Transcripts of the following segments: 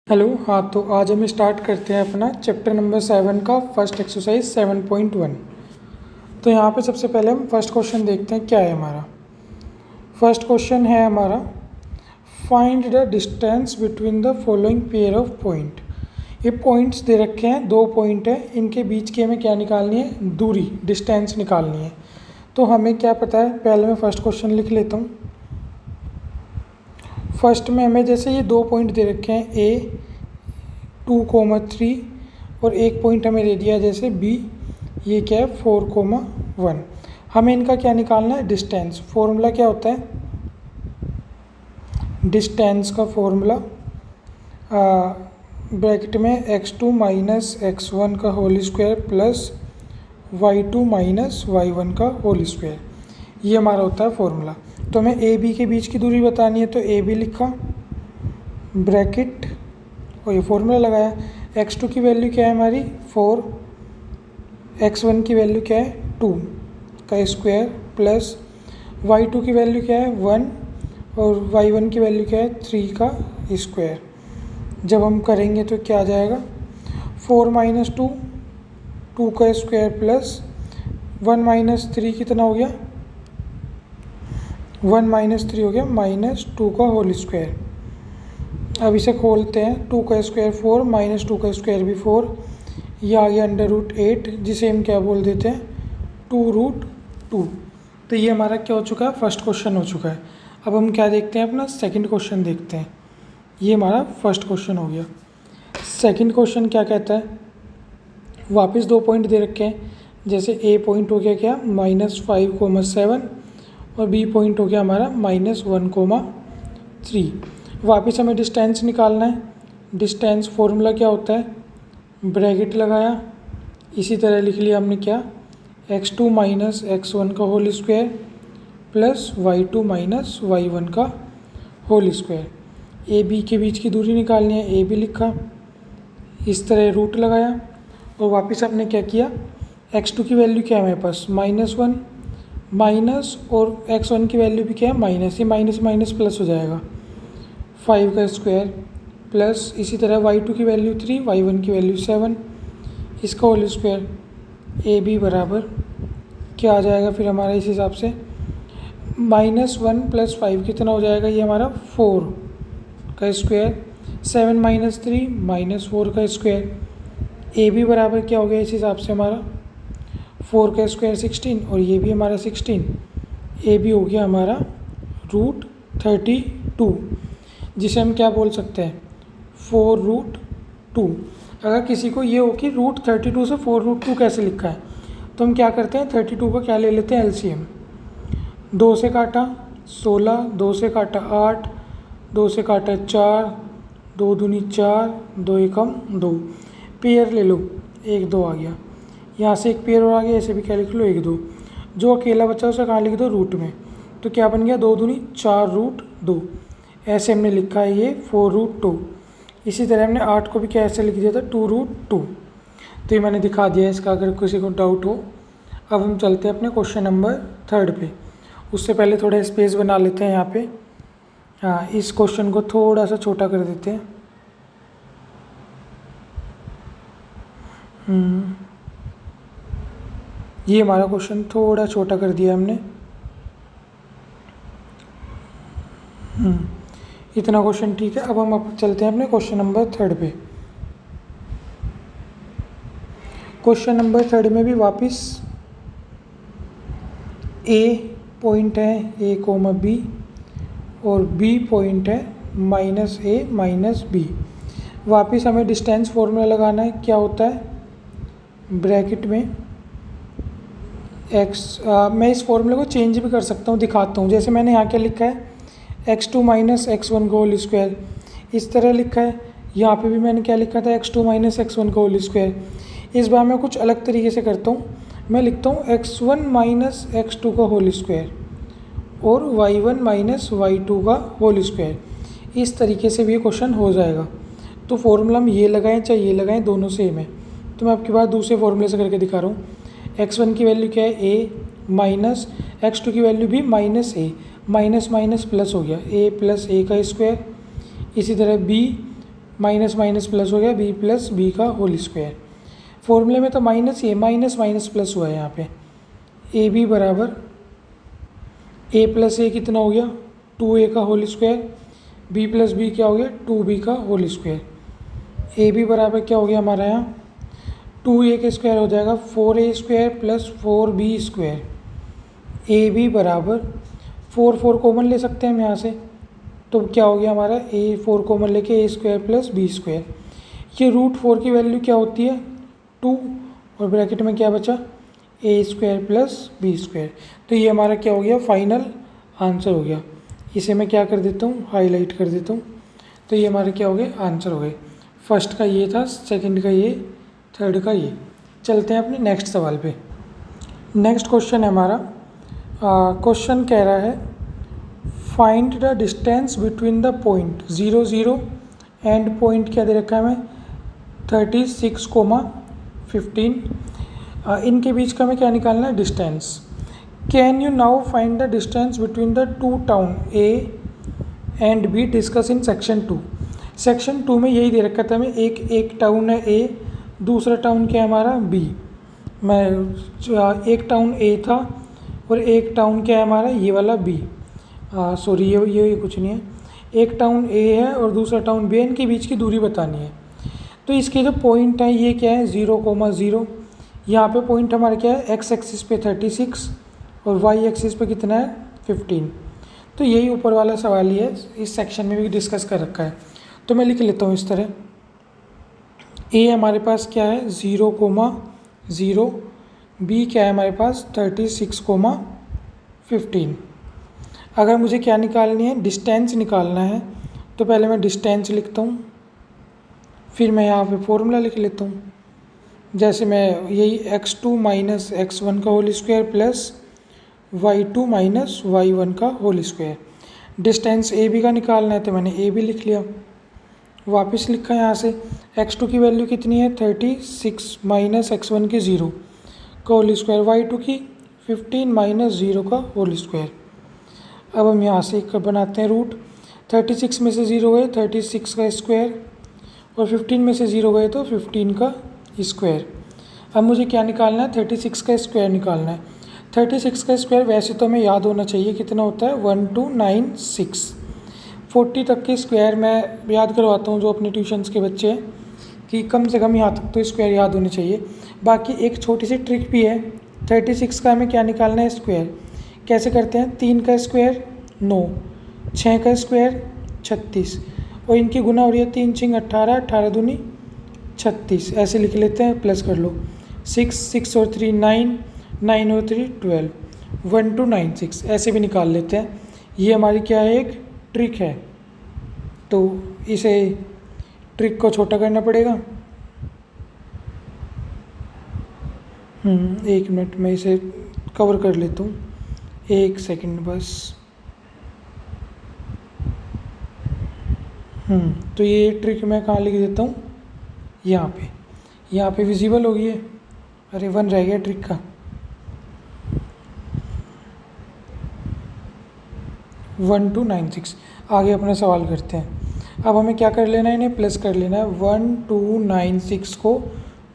Hello. हाँ, तो आज हम स्टार्ट करते हैं अपना चैप्टर नंबर 7 का फर्स्ट एक्सरसाइज 7.1। तो यहाँ पे सबसे पहले हम फर्स्ट क्वेश्चन देखते हैं क्या है हमारा। फर्स्ट क्वेश्चन है हमारा, find the distance between the following pair of point. ये पॉइंट्स दे रखे हैं, दो पॉइंट है, इनके बीच की हमें क्या निकालनी है, दूरी, डिस्टेंस निकालनी है। तो हमें क्या पता है, पहले मैं फर्स्ट क्वेश्चन लिख लेता हूँ। फर्स्ट में हमें जैसे ये दो पॉइंट दे रखे हैं ए 2,3 और एक पॉइंट हमें दे दिया जैसे बी, ये क्या है 4,1। हमें इनका क्या निकालना है, डिस्टेंस। फॉर्मूला क्या होता है, डिस्टेंस का फॉर्मूला ब्रैकेट में x2 माइनस x1 का whole square plus y2 minus y1 का होल स्क्वायर, ये हमारा होता है फॉर्मूला। तो हमें ए बी के बीच की दूरी बतानी है, तो ए बी लिखा ब्रैकेट और ये फॉर्मूला लगाया। x2 की वैल्यू क्या है हमारी 4, x1 की वैल्यू क्या है 2 का स्क्वायर प्लस y2 की वैल्यू क्या है 1 और y1 की वैल्यू क्या है 3 का स्क्वायर। जब हम करेंगे तो क्या आ जाएगा, 4 माइनस 2, 2 का स्क्वायर प्लस 1 माइनस 3 कितना हो गया, 1 माइनस 3 हो गया माइनस 2 का होल स्क्वायर। अब इसे खोलते हैं, 2 का स्क्वायर 4 माइनस 2 का स्क्वायर भी 4, यह आ गया √8, जिसे हम क्या बोल देते हैं 2√2। तो ये हमारा क्या हो चुका है, फर्स्ट क्वेश्चन हो चुका है। अब हम क्या देखते हैं, अपना सेकंड क्वेश्चन देखते हैं। ये हमारा फर्स्ट क्वेश्चन हो गया। सेकंड क्वेश्चन क्या कहता है, वापस दो पॉइंट दे रखे हैं, जैसे ए पॉइंट हो गया क्या -5,7 और बी पॉइंट हो गया हमारा -1,3। वापस हमें डिस्टेंस निकालना है। डिस्टेंस फॉर्मूला क्या होता है, ब्रैकेट लगाया, इसी तरह लिख लिया हमने क्या, x2 माइनस x1 का whole square plus y2 minus y1 का होल स्क्वायर। ए बी के बीच की दूरी निकालनी है, ए बी लिखा, इस तरह रूट लगाया और वापस हमने क्या किया, x2 की वैल्यू क्या है हमारे पास -1 माइनस और x1 की वैल्यू भी क्या है माइनस, ये माइनस माइनस प्लस हो जाएगा 5 का स्क्वायर प्लस इसी तरह y2 की वैल्यू 3, y1 की वैल्यू 7, इसका होल स्क्वायर। ए बी बराबर क्या आ जाएगा फिर हमारा इस हिसाब से, -1 + 5 कितना हो जाएगा, ये हमारा 4 का स्क्वायर, 7 माइनस 3 -4 का स्क्वायर। ए बी बराबर क्या हो गया इस हिसाब से हमारा 4 का स्क्वायर 16 और ये भी हमारा 16। ए बी हो गया हमारा √32, जिसे हम क्या बोल सकते हैं 4√2। अगर किसी को ये हो कि √32 से 4√2 कैसे लिखा है, तो हम क्या करते हैं 32 का क्या ले लेते हैं एलसीएम। 2 से काटा 16, 2 से काटा 8, 2 से काटा 4, 2 दूनी 4, 2 एकम 2, पेयर ले लो 1 2 आ गया, यहाँ से एक पेयर और आ गया, ऐसे भी क्या लिख लो 1 2, जो अकेला बचा उसे कहाँ लिख दो रूट में, तो क्या बन गया 2 दूनी 4√2, ऐसे हमने लिखा है ये 4√2। इसी तरह हमने 8 को भी क्या ऐसे लिख दिया था 2√2। तो ये मैंने दिखा दिया इसका, अगर किसी को डाउट हो। अब हम चलते हैं अपने क्वेश्चन नंबर 3 पे। उससे पहले थोड़ा स्पेस बना लेते हैं यहाँ पे। हाँ, इस क्वेश्चन को थोड़ा सा छोटा कर देते हैं। ये हमारा क्वेश्चन थोड़ा छोटा कर दिया हमने। इतना क्वेश्चन ठीक है। अब हम चलते हैं अपने क्वेश्चन नंबर 3 पे। क्वेश्चन नंबर 3 में भी वापस ए पॉइंट है a, b और b पॉइंट है -a -b। वापस हमें डिस्टेंस फॉर्मूला लगाना है, क्या होता है ब्रैकेट में मैं इस फॉर्मूले को चेंज भी कर सकता हूँ, दिखाता हूँ। जैसे मैंने यहाँ क्या लिखा है x2 माइनस x1 का होल स्क्वायर, इस तरह लिखा है। यहाँ पे भी मैंने क्या लिखा था x2 माइनस x1 का होल स्क्वायर। इस बार मैं कुछ अलग तरीके से करता हूँ, मैं लिखता हूँ x1 माइनस x2 का होल स्क्वायर और y1 माइनस y2 का होल स्क्वायर। इस तरीके से भी ये क्वेश्चन हो जाएगा। तो फॉर्मूला हम ये लगाएं चाहे ये लगाएं, दोनों सेम है। तो मैं आपके पास दूसरे फॉर्मूले से करके दिखा रहा हूँ। x1 की वैल्यू क्या है a माइनस x2 की वैल्यू भी -a, माइनस माइनस प्लस हो गया a + a का स्क्वायर। इसी तरह b माइनस माइनस प्लस हो गया, बी प्लस बी का होल स्क्वायर। फॉर्मूले में तो माइनस, ये माइनस माइनस प्लस हुआ है यहाँ पे। ए बी बराबर ए प्लस ए कितना हो गया, 2a का whole square, B plus B क्या हो गया, 2b का होल स्क्वायर। ए बी बराबर क्या हो गया हमारा यहाँ, 2a के स्क्वायर हो जाएगा 4a square plus 4b square. A B बराबर 4 कॉमन ले सकते हैं हम यहाँ से, तो क्या हो गया हमारा, ए 4 कॉमन लेके ए स्क्वायर प्लस बी स्क्वायर। ये √4 की वैल्यू क्या होती है, 2, और ब्रैकेट में क्या बचा, ए स्क्वायर प्लस बी स्क्वायर। तो ये हमारा क्या हो गया, फाइनल आंसर हो गया। इसे मैं क्या कर देता हूँ, हाईलाइट कर देता हूँ। तो ये हमारे क्या हो गए, आंसर हो गए। फर्स्ट का ये था, सेकंड का ये, थर्ड का ये। चलते हैं अपने नेक्स्ट सवाल पे। नेक्स्ट क्वेश्चन है हमारा, क्वेश्चन कह रहा है find the distance between the point 0 0 and point क्या दे रखा है हमें 36,15। इनके बीच का हमें क्या निकालना है, distance. Can you now find the distance between the two town A and be discuss in section 2। Section 2 में यही दे रखा था हमें, एक टाउन है ए, दूसरा टाउन क्या है हमारा बी। एक टाउन ए था और एक टाउन क्या है हमारा, ये वाला बी। सॉरी, ये कुछ नहीं है। एक टाउन ए है और दूसरा टाउन बी है, इनके बीच की दूरी बतानी है। तो इसके जो पॉइंट हैं ये क्या है, 0,0। यहाँ पे पॉइंट हमारा क्या है, एक्स एक्सिस पे 36 और वाई एक्सिस पे कितना है, 15। तो यही ऊपर वाला सवाल ही है, इस सेक्शन में भी डिस्कस कर रखा है। तो मैं लिख लेता हूँ इस तरह, ए हमारे पास क्या है 0,0, बी क्या है हमारे पास 36,15। अगर मुझे क्या निकालनी है, डिस्टेंस निकालना है, तो पहले मैं डिस्टेंस लिखता हूँ, फिर मैं यहाँ पे फॉर्मूला लिख लेता हूँ। जैसे मैं यही x2 माइनस x1 का whole square plus y2 minus y1 का whole square. Distance A B का निकालना है, तो मैंने ए बी लिख लिया। वापस लिखा यहाँ से, x2 की वैल्यू कितनी है 36 माइनस x1 की 0 का होल स्क्वायर, y2 की 15 माइनस 0 का होल स्क्वायर। अब हम यहाँ से बनाते हैं रूट, 36 में से 0 गए 36 का स्क्वायर, और 15 में से 0 गए तो 15 का स्क्वायर। अब मुझे क्या निकालना है, 36 का स्क्वायर निकालना है। 36 का स्क्वायर वैसे तो हमें याद होना चाहिए कितना होता है, 1296। 40 तक के स्क्वायर मैं याद करवाता हूँ जो अपने ट्यूशन्स के बच्चे हैं, कि कम से कम यहाँ तक तो स्क्वायर याद होने चाहिए। बाकी एक छोटी सी ट्रिक भी है, 36 का हमें क्या निकालना है, स्क्वायर। कैसे करते हैं, 3 का स्क्वायर 9, 6 का स्क्वायर 36, और इनकी गुना हो रही है 3 6 18, 18 दूनी 36, ऐसे लिख लेते हैं, प्लस कर लो 6 6 और 3 9, 9 और 3 12, 1296 ऐसे भी निकाल लेते हैं। ये हमारी क्या है, एक ट्रिक है। तो इसे ट्रिक को छोटा करना पड़ेगा। 1 मिनट में इसे कवर कर लेता हूँ, 1 सेकंड बस। तो ये ट्रिक मैं कहाँ लिख देता हूँ, यहाँ पे विजिबल होगी है। अरे 1 रह गया ट्रिक का, 1296। आगे अपना सवाल करते हैं। अब हमें क्या कर लेना है, इन्हें प्लस कर लेना है। 1296 को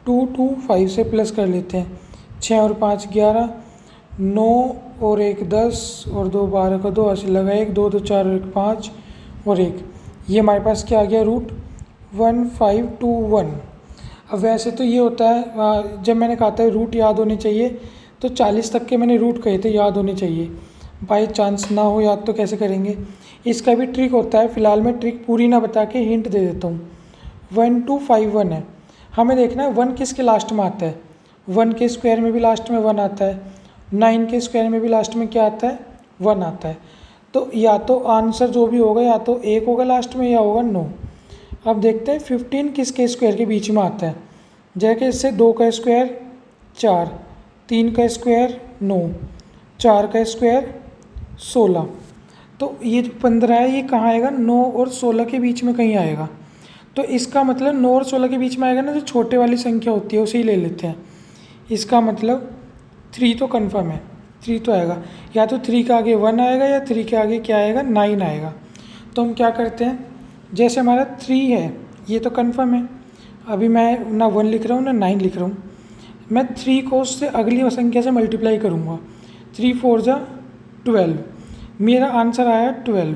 225 से प्लस कर लेते हैं। 6 और 5 11, 9 और 1 10 और 2 12 का 2 ऐसे लगा, 1 2 2 4 और 1 5 और 1। ये हमारे पास क्या आ गया, रूट 1521। अब वैसे तो ये होता है, जब मैंने कहा था रूट याद होने चाहिए, तो 40 तक के मैंने रूट कहे थे याद होने चाहिए। बाई चांस ना हो याद तो कैसे करेंगे। इसका भी ट्रिक होता है, फ़िलहाल मैं ट्रिक पूरी ना बता के हिंट दे देता हूँ। 1251 है, हमें देखना है 1 किसके लास्ट में आता है। 1 के स्क्वायर में भी लास्ट में 1 आता है, 9 के स्क्वायर में भी लास्ट में क्या आता है, 1 आता है। तो या तो आंसर जो भी होगा, या तो 1 होगा लास्ट में या होगा 9। अब देखते हैं 15 किसके स्क्वायर के बीच में आता है। जैसे इससे 2 का स्क्वायर 4, 3 का स्क्वायर 9, 4 का स्क्वायर 16। तो ये जो 15 है ये कहाँ आएगा, 9 और 16 के बीच में कहीं आएगा। तो इसका मतलब 9 और 16 के बीच में आएगा ना, जो छोटे वाली संख्या होती है उसे ही ले लेते हैं। इसका मतलब 3 तो कन्फर्म है, 3 तो आएगा। या तो 3 के आगे 1 आएगा, या 3 के आगे क्या आएगा, 9 आएगा। तो हम क्या करते हैं, जैसे हमारा 3 है ये तो कन्फर्म है। अभी मैं ना 1 लिख रहा हूँ ना 9 लिख रहा हूँ, मैं 3 को उससे अगली संख्या से मल्टीप्लाई करूँगा। 3 4 जा 12, मेरा आंसर आया 12।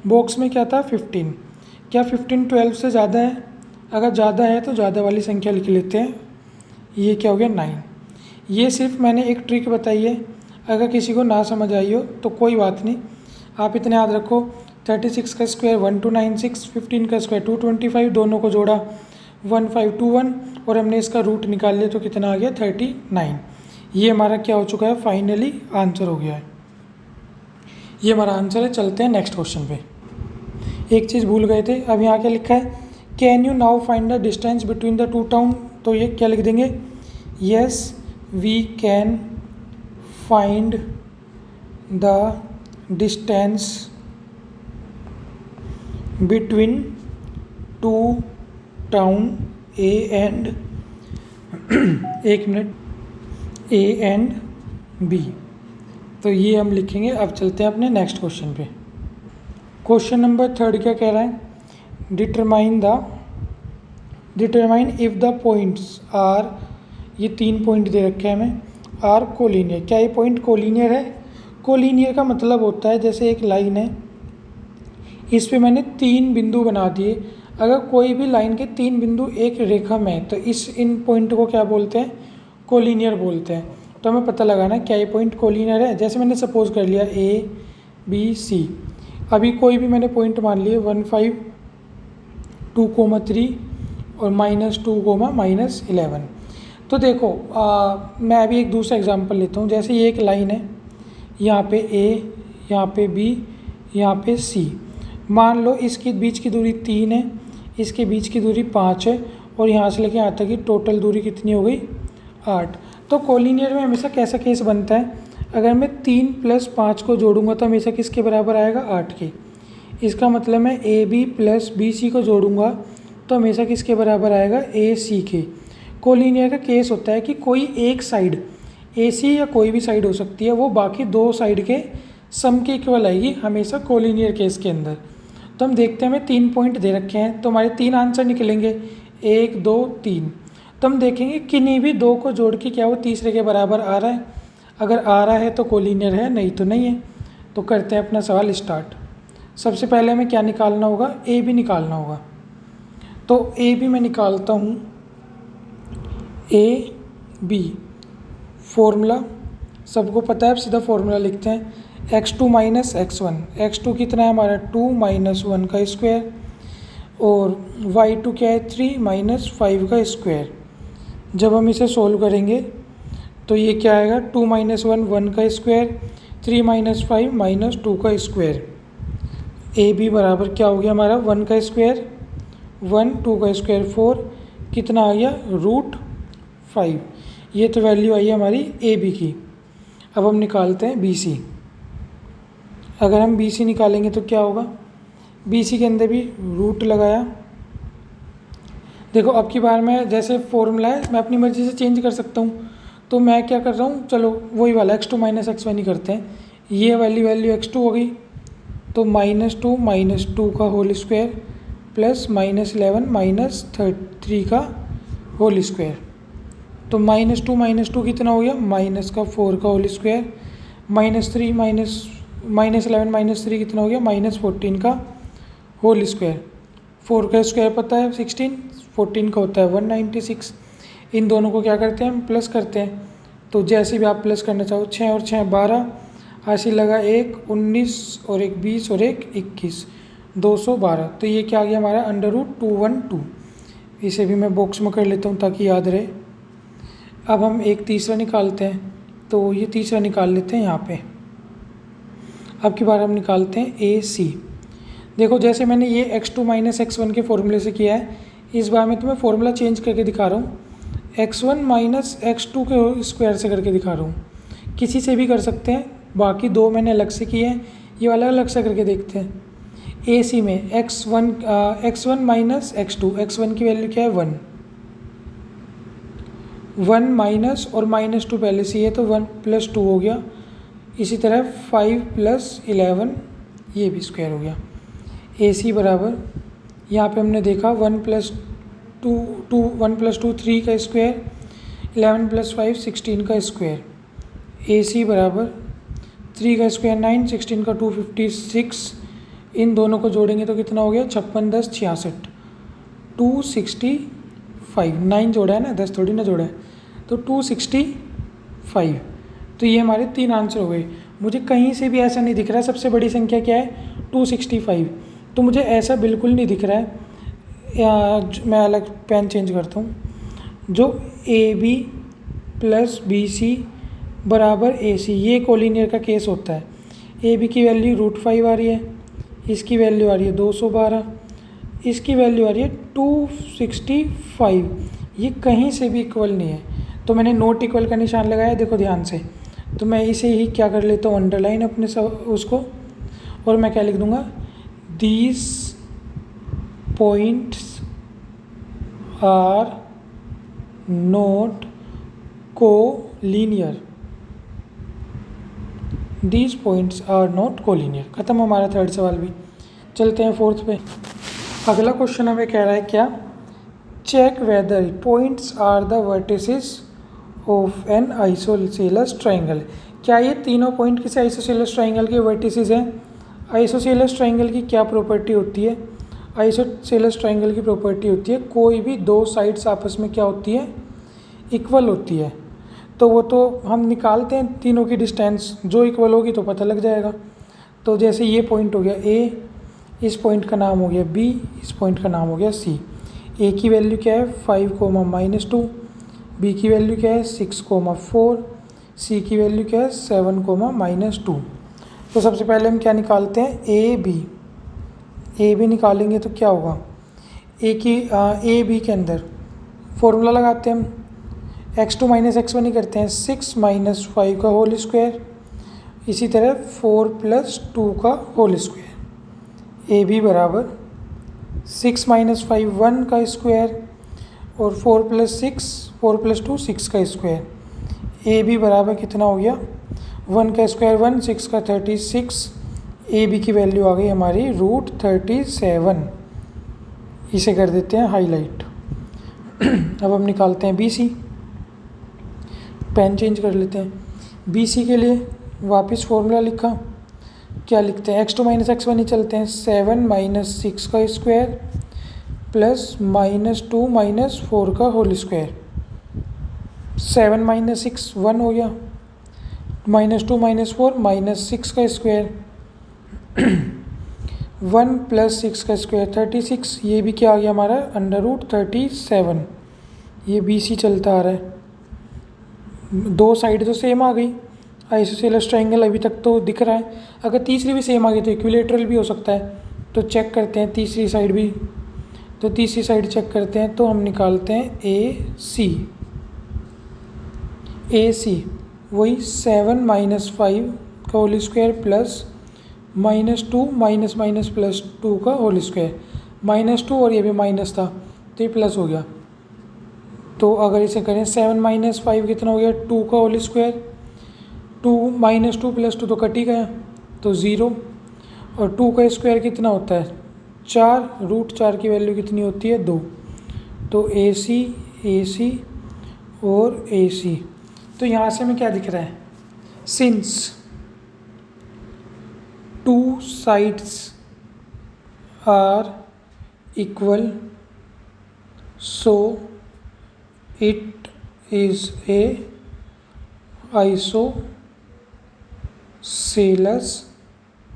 बॉक्स में क्या था 15। क्या 15 12 से ज़्यादा है? अगर ज़्यादा है तो ज़्यादा वाली संख्या लिख लेते हैं। ये क्या हो गया 9। ये सिर्फ मैंने एक ट्रिक बताई है, अगर किसी को ना समझ आई हो तो कोई बात नहीं, आप इतना याद रखो 36 का स्क्वायर 1296, 15 का स्क्वायर 225, दोनों को जोड़ा 1521 और हमने इसका रूट निकाल लिया तो कितना आ गया 39। ये हमारा क्या हो चुका है, फाइनली आंसर हो गया है। ये हमारा आंसर है। चलते हैं नेक्स्ट क्वेश्चन पे। एक चीज़ भूल गए थे, अब यहाँ क्या लिखा है, can you now find the distance between the two town. तो ये क्या लिख देंगे, yes we can find the distance between two town A and एक मिनट, ए एंड बी। तो ये हम लिखेंगे। अब चलते हैं अपने नेक्स्ट क्वेश्चन पे। क्वेश्चन नंबर 3 क्या कह रहा है, determine if the points are, ये 3 पॉइंट दे रखे हैं हमें, आर कोलिनियर। क्या ये पॉइंट कोलिनियर है? कोलिनियर का मतलब होता है जैसे एक लाइन है, इस पे मैंने 3 बिंदु बना दिए। अगर कोई भी लाइन के 3 बिंदु एक रेखा में है तो इन पॉइंट को क्या बोलते हैं, कोलिनियर बोलते हैं। तो हमें पता लगाना क्या ये पॉइंट कोलिनियर है। जैसे मैंने सपोज कर लिया ए बी सी, अभी कोई भी मैंने पॉइंट मान लिए 1 5 2,3 और -2, -11। तो देखो मैं अभी एक दूसरा एग्जांपल लेता हूँ। जैसे ये एक लाइन है, यहाँ पे ए, यहाँ पे बी, यहाँ पे सी। मान लो इसके बीच की दूरी 3 है, इसके बीच की दूरी 5 है और यहाँ से लेके यहाँ तक की टोटल दूरी कितनी हो गई 8। तो कोलिनियर में हमेशा कैसा केस बनता है, अगर मैं 3 + 5 को जोड़ूंगा तो हमेशा किसके बराबर आएगा 8 के। इसका मतलब मैं ए बी + बी सी को जोड़ूंगा तो हमेशा किसके बराबर आएगा ए सी के। कोलिनियर का केस होता है कि कोई एक साइड ए सी या कोई भी साइड हो सकती है, वो बाकी 2 साइड के सम के इक्वल आएगी हमेशा कोलिनियर केस के अंदर। तो हम देखते हैं हमें 3 पॉइंट दे रखे हैं तो हमारे 3 आंसर निकलेंगे 1 2 3। तो हम देखेंगे किन्हीं भी 2 को जोड़ के क्या वो तीसरे के बराबर आ रहा है। अगर आ रहा है तो कोलिनियर है, नहीं तो नहीं है। तो करते हैं अपना सवाल स्टार्ट। सबसे पहले हमें क्या निकालना होगा, ए बी निकालना होगा। तो ए बी मैं निकालता हूँ, ए बी फॉर्मूला सबको पता है, अब सीधा फॉर्मूला लिखते हैं। x2 - x1, x2 कितना है हमारा 2 - 1 का स्क्वायर और y2 क्या है 3 - 5 का स्क्वायर। जब हम इसे सोल्व करेंगे तो ये क्या आएगा 2 - 1 1 का स्क्वायर, 3 - 5 - 2 का स्क्वायर। ए बी बराबर क्या हो गया हमारा 1 का स्क्वायर 1, 2 का स्क्वायर 4, कितना आ गया √5। ये तो वैल्यू आई है हमारी ए बी की। अब हम निकालते हैं बी सी। अगर हम बी सी निकालेंगे तो क्या होगा, बी सी के अंदर भी रूट लगाया। देखो अब की बार मैं जैसे फॉर्मूला है मैं अपनी मर्ज़ी से चेंज कर सकता हूँ, तो मैं क्या कर रहा हूँ, चलो वही वाला x2 - x1 ही करते हैं। ये वाली वैल्यू x2 हो गई तो -2 - 2 का होल स्क्वायर प्लस -11 - 3 का होल स्क्वायर। तो -2 - 2 कितना हो गया -4 का होल स्क्वायर, -3 -11 - 3 कितना हो गया -14 का होल स्क्वायर। 4 का स्क्वायर पता है 16, 14 का होता है 196। इन दोनों को क्या करते हैं हम प्लस करते हैं। तो जैसे भी आप प्लस करना चाहो 6 और 6 12, हासिल लगा 1 19 और 1 20 और 1 21, 212। तो ये क्या आ गया हमारा √212। इसे भी मैं बॉक्स में कर लेता हूँ ताकि याद रहे। अब हम एक तीसरा निकालते हैं, तो ये तीसरा निकाल लेते हैं यहाँ पे। अब की बार हम निकालते हैं ए सी। देखो जैसे मैंने ये x2 - x1 के फॉर्मूले से किया है, इस बार मैं तुम्हें फॉर्मूला चेंज करके दिखा रहा हूँ। x1 - x2 के स्क्वायर से करके दिखा रहा हूँ। किसी से भी कर सकते हैं, बाकी 2 मैंने अलग से किए हैं, ये वाला अलग से करके देखते हैं। ए सी में x1 - x2, x1 की वैल्यू क्या है 1, 1 माइनस और -2 पहले से है तो 1 + 2 हो गया। इसी तरह 5 + 11 ये भी स्क्वायर हो गया। ए सी बराबर यहाँ पे हमने देखा 1 + 2 3 का स्क्वायर, 11 + 5 16 का स्क्वायर, AC बराबर 3 का स्क्वायर 9, 16 का 256, इन दोनों को जोड़ेंगे तो कितना हो गया 56 10 66, 265, 9 जोड़ा है ना, 10 थोड़ी ना जोड़ा है, तो 265। तो ये हमारे 3 आंसर हो गए। मुझे कहीं से भी ऐसा नहीं दिख रहा है सबसे बड़ी संख्या क्या है 265, तो मुझे ऐसा बिल्कुल नहीं दिख रहा है। मैं अलग पेन चेंज करता हूँ। जो AB + BC बराबर AC, ये कोलिनियर का केस होता है। AB की वैल्यू √5 आ रही है, इसकी वैल्यू आ रही है 212, इसकी वैल्यू आ रही है 265। ये कहीं से भी इक्वल नहीं है, तो मैंने नॉट इक्वल का निशान लगाया, देखो ध्यान से। तो मैं इसे ही क्या कर लेता हूँ, अंडरलाइन अपने उसको, और मैं क्या लिख दूँगा, these points are not collinear, these points are not collinear. ख़त्म हमारा थर्ड सवाल भी। चलते हैं फोर्थ पे। अगला क्वेश्चन हमें कह रहा है क्या, check whether points are the vertices of an isosceles triangle. क्या ये तीनों पॉइंट किसी आइसोसेलेस ट्राइंगल के वर्टिसेस हैं? आइसोसेलेस ट्राइंगल की क्या प्रॉपर्टी होती है? आइसोसेलेस ट्राइंगल की प्रॉपर्टी होती है कोई भी दो साइड्स आपस में क्या होती है, इक्वल होती है। तो वो तो हम निकालते हैं तीनों की डिस्टेंस, जो इक्वल होगी तो पता लग जाएगा। तो जैसे ये पॉइंट हो गया A, इस पॉइंट का नाम हो गया B, इस पॉइंट का नाम हो गया C। A की वैल्यू क्या है 5, -2, B की वैल्यू क्या है 6, 4, C की वैल्यू क्या है 7, -2। तो सबसे पहले हम क्या निकालते हैं, ए बी निकालेंगे तो क्या होगा, ए बी के अंदर फॉर्मूला लगाते हैं हम, x2 - x1 ही करते हैं, 6 - 5 का होल स्क्वायर, इसी तरह 4 + 2 का होल स्क्वायर। ए बी बराबर 6 - 5 1 का स्क्वायर, और 4 + 6 4 + 2 6 का स्क्वायर। ए बी बराबर कितना हो गया, 1 का स्क्वायर 1, 6 का 36। ए बी की वैल्यू आ गई हमारी √37। इसे कर देते हैं हाईलाइट। अब हम निकालते हैं BC, पेन चेंज कर लेते हैं। BC के लिए वापस फॉर्मूला लिखा, क्या लिखते हैं, x2 - x1 ही चलते हैं, 7 - 6 का स्क्वायर प्लस -2 - 4 का होल स्क्वायर। 7 - 6 1 हो गया, -2 - 4 -6 का स्क्वायर, 1 + 6 का स्क्वायर 36। ये भी क्या आ गया हमारा √37। ये BC चलता आ रहा है, दो साइड तो सेम आ गई, आइसोसेलेस ट्राइंगल अभी तक तो दिख रहा है। अगर तीसरी भी सेम आ गई तो इक्विलेटरल भी हो सकता है। तो चेक करते हैं तीसरी साइड भी, तो तीसरी साइड चेक करते हैं, तो हम निकालते हैं AC वही 7 - 5 का होल स्क्वायर प्लस -2 +2 का होल स्क्वायर, -2 और ये भी माइनस था तो ये प्लस हो गया। तो अगर इसे करें 7 - 5 कितना हो गया 2 का होल स्क्वायर, 2 -2 + 2 तो कट ही गया तो 0, और 2 का स्क्वायर कितना होता है 4, √4 की वैल्यू कितनी होती है 2। तो AC और AC। तो यहाँ से हमें क्या दिख रहा है, since 2 sides are equal so it is a isosceles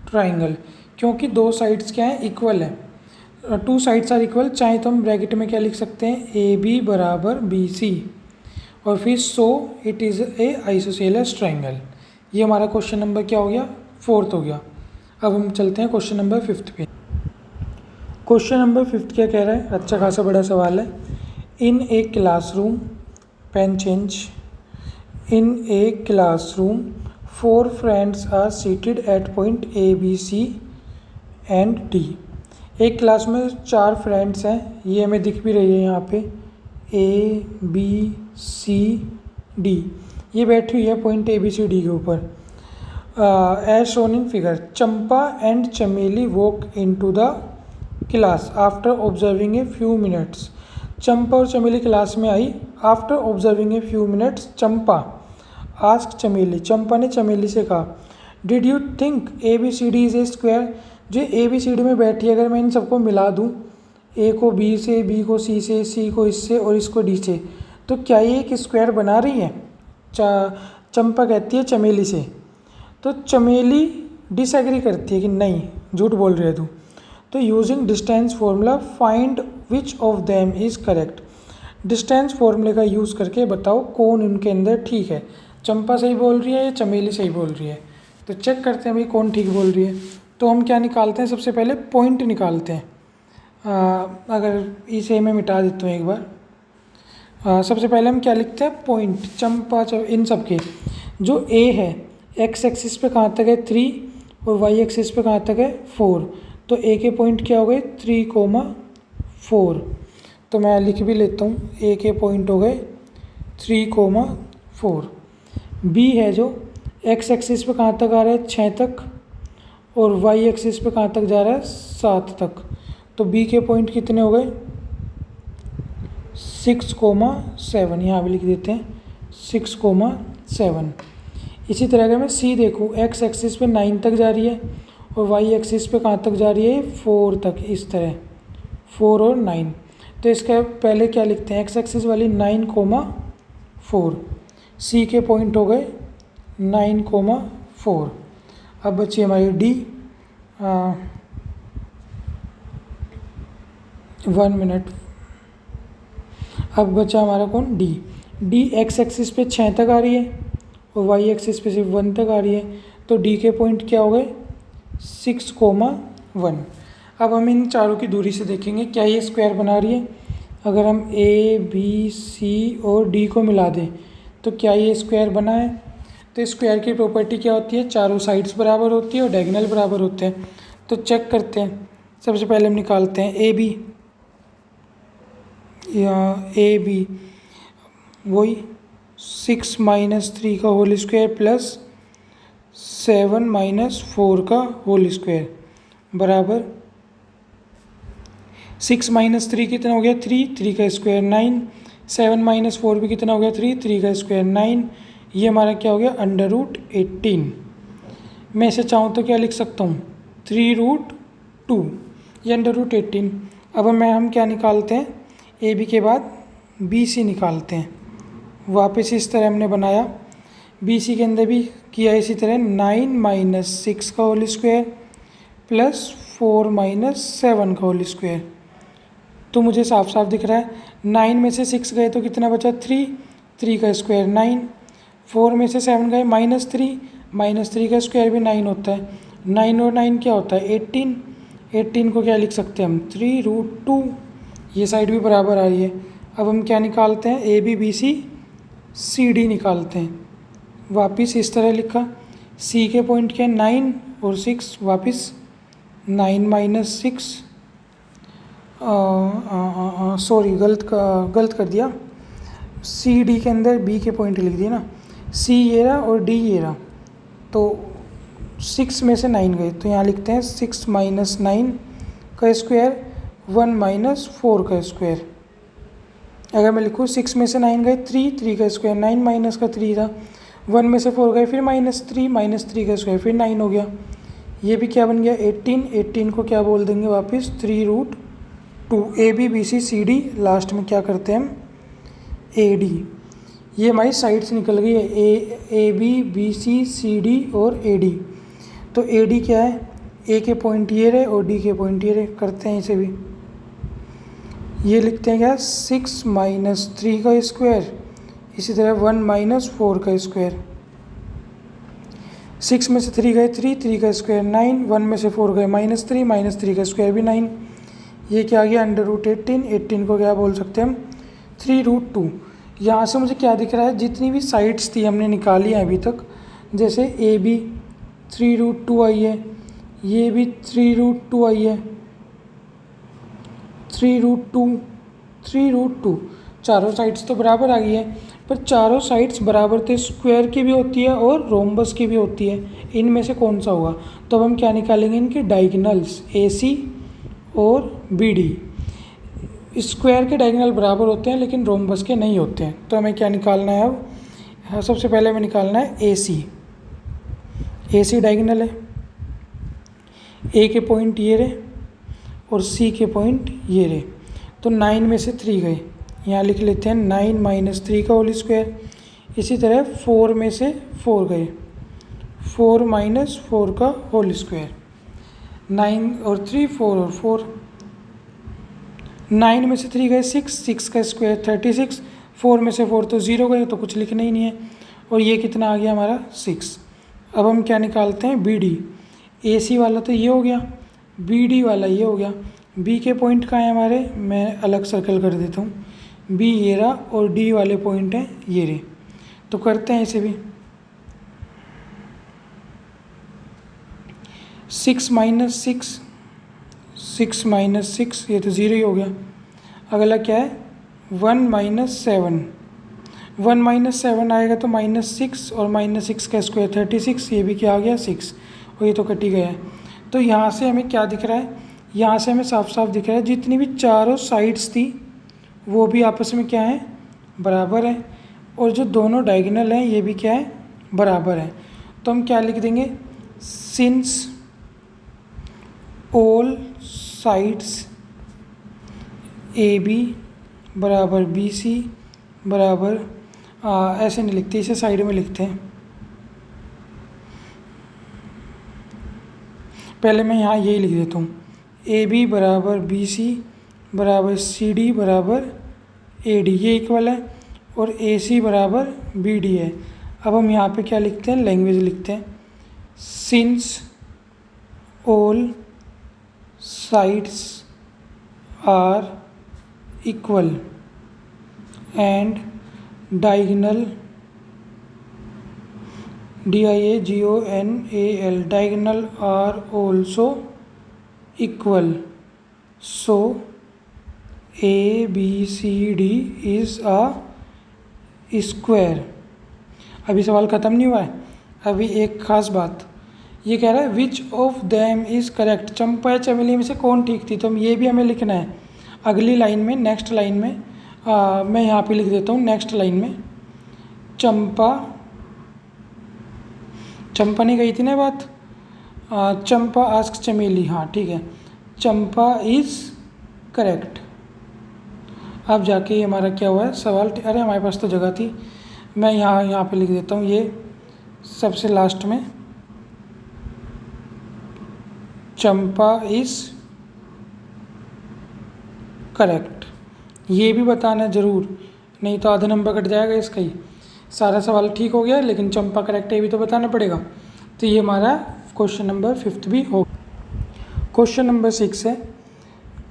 triangle। क्योंकि दो साइड्स क्या हैं, इक्वल है, 2 sides आर इक्वल, चाहे तो हम ब्रैकेट में क्या लिख सकते हैं AB बराबर BC, और फिर so it is a isosceles triangle. ये हमारा क्वेश्चन नंबर क्या हो गया, 4th हो गया। अब हम चलते हैं क्वेश्चन नंबर 5th पे। क्वेश्चन नंबर 5th क्या कह रहा है, अच्छा खासा बड़ा सवाल है। In a classroom, pen change, in a classroom 4 friends are seated at point ABC and D। एक क्लास में 4 फ्रेंड्स हैं, ये हमें दिख भी रही है यहाँ पे ABCD, ये बैठी हुई है पॉइंट ABCD के ऊपर। As shown in figure, Champa and Chameli walk into the class after observing a few minutes. Champa और चमेली क्लास में आई after observing a few minutes. Champa ask Chameli, Champa ने चमेली से कहा did you think A B C D is a square. जो A B C D में बैठी अगर मैं इन सबको मिला दूँ, ए को बी से, बी को सी से, सी को इससे और इसको डी से, तो क्या ये एक स्क्वायर बना रही है। चंपा कहती है चमेली से। तो चमेली डिसएग्री करती है कि नहीं, झूठ बोल रही है तू। तो using distance formula find which of them is correct. Distance फॉर्मूले का यूज़ करके बताओ कौन उनके अंदर ठीक है। चंपा सही बोल रही है या चमेली सही बोल रही है। तो चेक करते हैं भाई कौन ठीक बोल रही है। तो हम क्या निकालते हैं, सबसे पहले पॉइंट निकालते हैं। अगर इसे मैं मिटा देता हूँ एक बार। सबसे पहले हम क्या लिखते हैं, पॉइंट। चंपा इन सब के जो ए है एक्स एक्सिस पे कहाँ तक है 3 और वाई एक्सिस पे कहाँ तक है 4। तो ए के पॉइंट क्या हो गए 3,4। तो मैं लिख भी लेता हूँ, ए के पॉइंट हो गए 3,4। बी है जो एक्स एक्सिस पे कहाँ तक आ रहा है 6 तक और वाई एक्सिस पे कहाँ तक जा रहा है 7 तक। तो बी के पॉइंट कितने हो गए 6,7। यहाँ भी लिख देते हैं 6,7। इसी तरह अगर मैं सी देखूँ, एक्स एक्सिस पे 9 तक जा रही है और वाई एक्सिस पे कहाँ तक जा रही है 4 तक, इस तरह 4 और 9। तो इसका पहले क्या लिखते हैं, एक्स एक्सिस वाली 9,4। सी के पॉइंट हो गए 9,4। अब बची हमारी डी। 1 मिनट। अब बचा हमारा कौन, डी। डी एक्स एक्सिस पे 6 तक आ रही है और वाई एक्सिस पे सिर्फ 1 तक आ रही है। तो डी के पॉइंट क्या हो गए 6,1। अब हम इन चारों की दूरी से देखेंगे क्या ये स्क्वायर बना रही है। अगर हम ए बी सी और डी को मिला दें तो क्या ये स्क्वायर बना है। तो स्क्वायर की प्रॉपर्टी क्या होती है, चारों साइड्स बराबर होती है और डायगोनल बराबर होते हैं। तो चेक करते हैं। सबसे पहले हम निकालते हैं ए बी, या ए बी वही 6 - 3 का होल स्क्वायर प्लस 7 - 4 का होल स्क्वायर बराबर 6 - 3 कितना हो गया 3 का स्क्वायर 9। 7 - 4 भी कितना हो गया 3 का स्क्वायर 9। ये हमारा क्या हो गया √18। मैं इसे चाहूँ तो क्या लिख सकता हूँ 3√2 या √18। अब हम क्या निकालते हैं, ए बी के बाद बी सी निकालते हैं। वापस इस तरह हमने बनाया, बी सी के अंदर भी किया इसी तरह 9 - 6 का होल स्क्वायर प्लस 4 - 7 का होल स्क्वायर। तो मुझे साफ साफ दिख रहा है 9 में से 6 गए तो कितना बचा 3 का स्क्वायर 9। 4 में से 7 गए -3 का स्क्वायर भी 9 होता है। 9 और 9 क्या होता है 18 को क्या लिख सकते हैं हम 3√2। ये साइड भी बराबर आ रही है। अब हम क्या निकालते हैं, A B B C C D निकालते हैं। वापस इस तरह लिखा, सी के पॉइंट क्या 9 और 6, वापस 9 - 6 सॉरी गलत कर दिया। सी डी के अंदर बी के पॉइंट लिख दिए ना, सी ये रहा और डी ये रहा। तो 6 में से 9 गए तो यहाँ लिखते हैं 6 - 9 का स्क्वायर 1 - 4 का स्क्वायर। अगर मैं लिखूँ 6 में से 9 गए 3 का स्क्वायर 9 माइनस का 3 था। 1 में से 4 गए फिर -3 का स्क्वायर फिर 9 हो गया। ये भी क्या बन गया 18 को क्या बोल देंगे वापस 3√2। A B B C C D, last में क्या करते हैं हम ए डी। ये हमारी साइड्स निकल गई है A B B C C D और ए डी। तो ए डी क्या है, ए के पॉइंट ये रहे और डी के पॉइंट ये रहे। करते हैं इसे भी, ये लिखते हैं क्या 6 - 3 का स्क्वायर, इसी तरह 1 - 4 का स्क्वायर। 6 में से 3 गए 3 का स्क्वायर 9। 1 में से 4 गए -3 का स्क्वायर भी 9। ये क्या आ गया √18। 18 को क्या बोल सकते हैं हम 3√2। यहाँ से मुझे क्या दिख रहा है, जितनी भी साइड्स थी हमने निकाली हैं अभी तक, जैसे ए बी 3√2 आई है, ये भी 3√2 आई है, 3√2 चारों साइड्स तो बराबर आ गई है। पर चारों साइड्स बराबर तो स्क्वायर की भी होती है और रोम्बस की भी होती है। इनमें से कौन सा होगा। तो अब हम क्या निकालेंगे, इनके डायगोनल्स ए सी और BD। स्क्वायर के डायगोनल बराबर होते हैं लेकिन रोम्बस के नहीं होते हैं। तो हमें क्या निकालना है अब? हाँ, सबसे पहले हमें निकालना है AC डायगोनल है। A के पॉइंट ये रहे और C के पॉइंट ये रहे। तो 9 में से 3 गए, यहाँ लिख लेते हैं 9 - 3 का होल स्क्वायर। इसी तरह 4 में से 4 गए, 4 - 4 का होल स्क्वायर। 9 और 3 4 और 4। 9 में से 3 गए 6 का स्क्वायर 36। 4 में से 4 तो 0 गए, तो कुछ लिखना ही नहीं है। और ये कितना आ गया हमारा 6। अब हम क्या निकालते हैं? BD। AC वाला तो ये हो गया, BD वाला ये हो गया। B के पॉइंट कहाँ हैं हमारे? मैं अलग सर्कल कर देता हूँ। B ये रहा और D वाले पॉइंट हैं ये रहे। तो करते हैं इसे भी। 6 - 6 ये तो 0 ही हो गया। अगला क्या है? 1 - 7। 1 - 7 आएगा तो -6 और -6 का स्क्वायर 36। ये भी क्या आ गया? 6। और ये तो कट ही गया है। तो यहाँ से हमें क्या दिख रहा है? यहाँ से हमें साफ साफ दिख रहा है जितनी भी चारों साइड्स थी वो भी आपस में क्या है? बराबर है। और जो दोनों डायगोनल हैं ये भी क्या है? बराबर है। तो हम क्या लिख देंगे? सिंस ऑल साइड्स AB बराबर BC बराबर, ऐसे नहीं लिखते, इसे साइड में लिखते हैं। पहले मैं यहाँ यही लिख देता हूँ, AB बराबर BC बराबर CD बराबर AD, ये इक्वल है। और AC बराबर BD है। अब हम यहाँ पे क्या लिखते हैं? लैंग्वेज लिखते हैं। Since all sides are equal and diagonal DIAGONAL diagonal are also equal, so ABCD is a square। अभी सवाल ख़त्म नहीं हुआ है। अभी एक ख़ास बात ये कह रहा है which of them is correct. Champa या चमेली में से कौन ठीक थी? तो हम ये भी हमें लिखना है अगली लाइन में, नेक्स्ट लाइन में। मैं यहाँ पे लिख देता हूँ नेक्स्ट लाइन में, चंपा नहीं गई थी ना बात। चंपा आस्क चमेली, हाँ ठीक है, चंपा इज़ करेक्ट। अब जाके ये हमारा क्या हुआ है सवाल? अरे हमारे पास तो जगह थी, मैं यहाँ पे लिख देता हूँ ये सबसे लास्ट में, चंपा इज़ करेक्ट। ये भी बताना ज़रूर, नहीं तो आधा नंबर कट जाएगा इसका ही। सारा सवाल ठीक हो गया लेकिन चंपा करेक्ट है, ये भी तो बताना पड़ेगा। तो ये हमारा क्वेश्चन नंबर 5 भी हो। क्वेश्चन नंबर 6 है।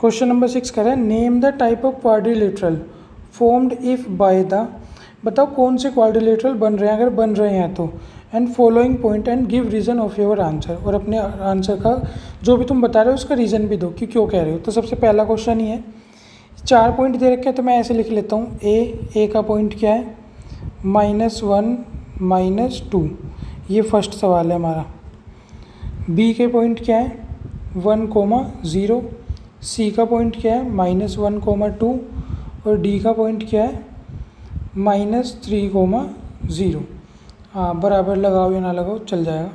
क्वेश्चन नंबर 6 कह रहा है name the type of quadrilateral formed if by the, बताओ कौन से क्वाड्रिलेटरल बन रहे हैं, अगर बन रहे हैं तो, and following point and give reason of your answer. और अपने आंसर का जो भी तुम बता रहे हो उसका रीज़न भी दो कि क्यों कह रहे हो। तो सबसे पहला क्वेश्चन ही है, 4 पॉइंट दे रखे हैं तो मैं ऐसे लिख लेता हूँ, ए का पॉइंट क्या है? -1 - 2, ये फर्स्ट सवाल है हमारा। बी के पॉइंट क्या है? 1, 0। सी का पॉइंट क्या है? -1, 2। और डी का पॉइंट क्या है? -3, 0। हाँ बराबर लगाओ या ना लगाओ चल जाएगा।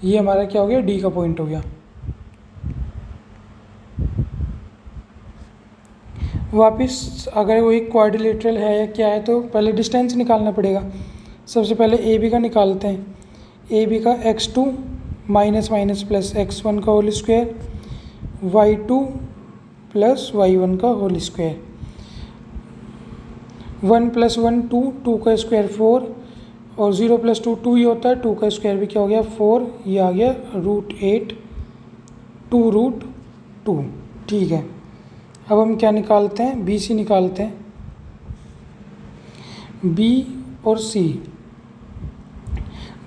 ये हमारा क्या हो गया? डी का पॉइंट हो गया। वापस अगर वो एक क्वाड्रिलेटरल है या क्या है तो पहले डिस्टेंस निकालना पड़ेगा। सबसे पहले ए बी का निकालते हैं। ए बी का x2 माइनस प्लस x1 का whole square, y2 plus y1 का होल स्क्वायर। 1 + 1 2, 2 का स्क्वायर 4 और 0 + 2 2 ही होता है। 2 का स्क्वायर भी क्या हो गया? 4। ये आ गया √8, 2√2। ठीक है, अब हम क्या निकालते हैं? बी सी निकालते हैं। बी और सी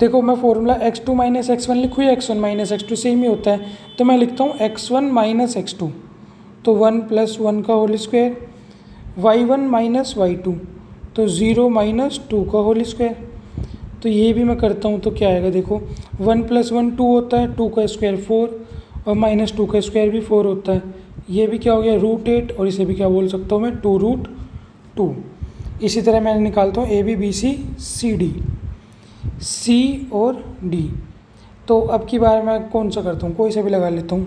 देखो, मैं फॉर्मूला x2 - x1 लिखूँ या x1 - x2 सेम ही होता है, तो मैं लिखता हूँ x1 - x2, तो 1 + 1 का होल स्क्वायर, y1 - y2 तो 0 - 2 का होल स्क्वायर। तो ये भी मैं करता हूँ तो क्या आएगा? देखो 1 + 1 2 होता है, 2 का स्क्वायर 4 और -2 का स्क्वायर भी 4 होता है। ये भी क्या हो गया √8 और इसे भी क्या बोल सकता हूँ मैं 2√2। इसी तरह मैं निकालता हूँ AB BC CD C और D। तो अब की बार मैं कौन सा करता हूँ, कोई सा भी लगा लेता हूँ,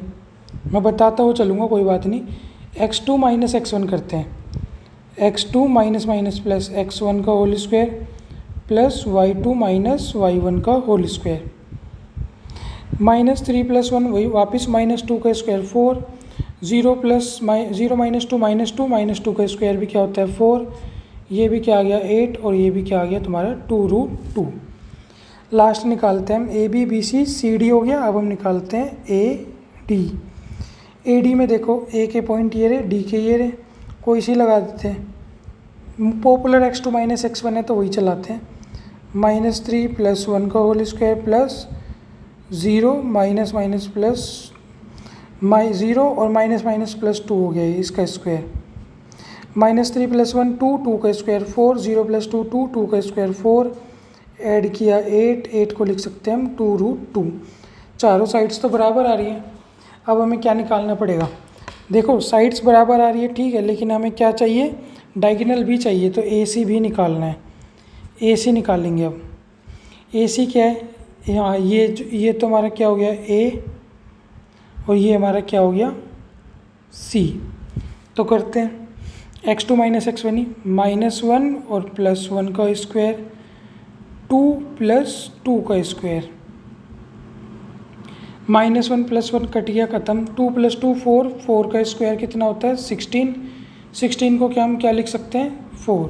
मैं बताता हुआ चलूँगा, कोई बात नहीं। x2 माइनस x1 करते हैं। x2 minus minus plus x1 का whole square plus y2 minus y1 का होल स्क्वायर, -3 + 1 वही वापस -2 का स्क्वायर 4, 0 माइनस टू -2 का स्क्वायर भी क्या होता है 4, ये भी क्या आ गया 8 और ये भी क्या आ गया तुम्हारा 2√2। लास्ट निकालते हैं हम AB BC CD हो गया। अब हम निकालते हैं AD। AD में देखो A के पॉइंट ये रहे, D के ये रहे, कोई सी लगा देते हैं। पॉपुलर x2 माइनस x1 है तो वही चलाते हैं। -3 + 1 का whole square plus 0 minus minus plus 0 और माइनस माइनस प्लस 2 हो गया इसका स्क्वायर। -3 + 1 2 का स्क्वायर 4, 0 + 2 2 का स्क्वायर 4, ऐड किया 8 को लिख सकते हैं हम 2√2। चारों साइड्स तो बराबर आ रही हैं। अब हमें क्या निकालना पड़ेगा, देखो साइड्स बराबर आ रही है ठीक है, लेकिन हमें क्या चाहिए डायगोनल भी चाहिए, तो AC भी निकालना है। AC निकालेंगे। अब AC क्या है, यहाँ ये तो हमारा क्या हो गया A और ये हमारा क्या हो गया C। तो करते हैं x2 माइनस x1 ही -1 और +1 का स्क्वायर 2 + 2 का स्क्वायर, -1 + 1 कट गया ख़त्म, 2 + 2 4, 4 का स्क्वायर कितना होता है 16, 16 को क्या हम क्या लिख सकते हैं 4।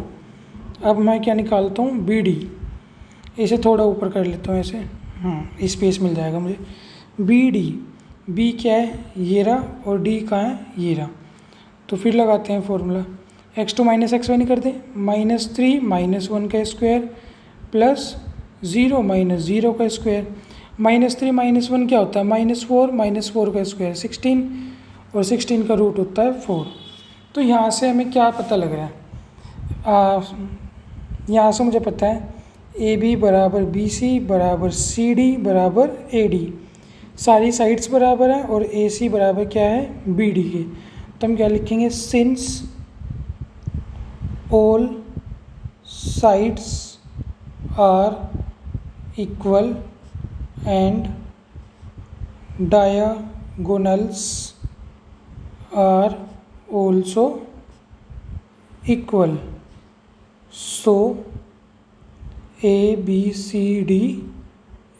अब मैं क्या निकालता हूँ BD, इसे थोड़ा ऊपर कर लेता हूँ ऐसे, हाँ स्पेस मिल जाएगा मुझे। BD, B क्या है ये रहा और D कहाँ है ये रहा, तो फिर लगाते हैं फॉर्मूला। x2 माइनस x1 ही कर दें, -3 -1 का स्क्वायर प्लस 0 माइनस 0 का स्क्वायर, -3 -1 क्या होता है -4 का स्क्वायर 16 और 16 का रूट होता है 4। तो यहाँ से हमें क्या पता लग रहा है, यहाँ से मुझे पता है AB बराबर BC बराबर CD बराबर AD, सारी साइड्स बराबर हैं और AC बराबर क्या है BD के। तो हम क्या लिखेंगे since all sides are equal and diagonals are also equal, so ABCD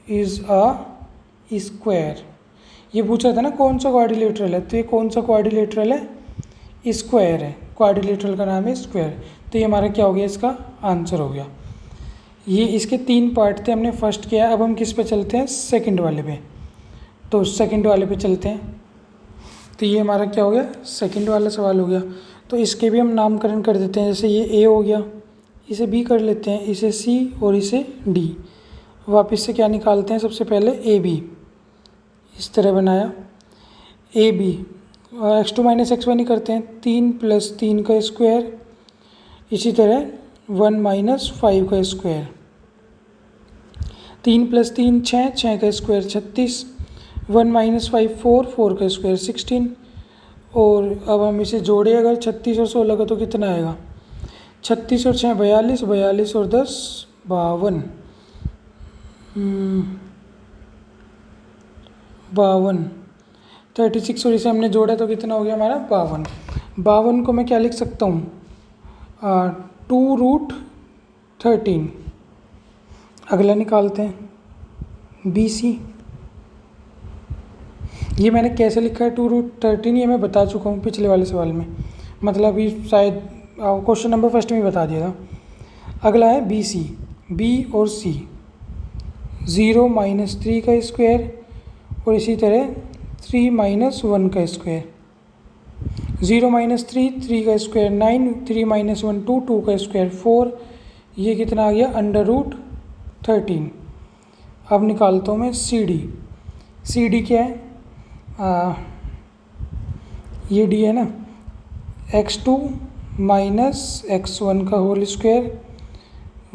is a square. ये पूछा था ना कौन सा क्वाड्रिलेटरल है, तो ये कौन सा क्वाड्रिलेटरल है स्क्वायर है, क्वाड्रिलेटरल का नाम है स्क्वायर। तो ये हमारा क्या हो गया इसका आंसर हो गया। ये इसके 3 पार्ट थे, हमने फर्स्ट किया। अब हम किस पे चलते हैं सेकंड वाले पे, तो सेकंड वाले पे चलते हैं। तो ये हमारा क्या हो गया सेकंड वाला सवाल हो गया। तो इसके भी हम नामकरण कर देते हैं, जैसे ये A हो गया, इसे B कर लेते हैं, इसे C और इसे D। वापस से क्या निकालते हैं, सबसे पहले AB, इस तरह बनाया AB, x2 माइनस x1 ही करते हैं, 3 + 3 का स्क्वायर, इसी तरह 1 - 5 का स्क्वायर, 3 + 3 6, 6 का स्क्वायर 36, 1 - 5 4, 4 का स्क्वायर 16। और अब हम इसे जोड़े अगर 36 और 16 का तो कितना आएगा, 36 और 6 42, 42 और 10 52, 52, 36 और इसे हमने जोड़ा तो कितना हो गया हमारा 52। 52 को मैं क्या लिख सकता हूँ 2√13। अगला निकालते हैं BC। ये मैंने कैसे लिखा है 2√13, ये मैं बता चुका हूँ पिछले वाले सवाल में, मतलब ये शायद क्वेश्चन नंबर फर्स्ट में ही बता दिया था। अगला है BC, B और C, 0 - 3 का स्क्वायर और इसी तरह 3 - 1 का स्क्वायर, 0 - 3 3 का स्क्वायर 9, 3 - 1 2 2 का स्क्वायर 4, ये कितना आ गया √13। अब निकालता हूँ मैं CD। CD क्या है ये D है ना, x2 माइनस x1 का whole square,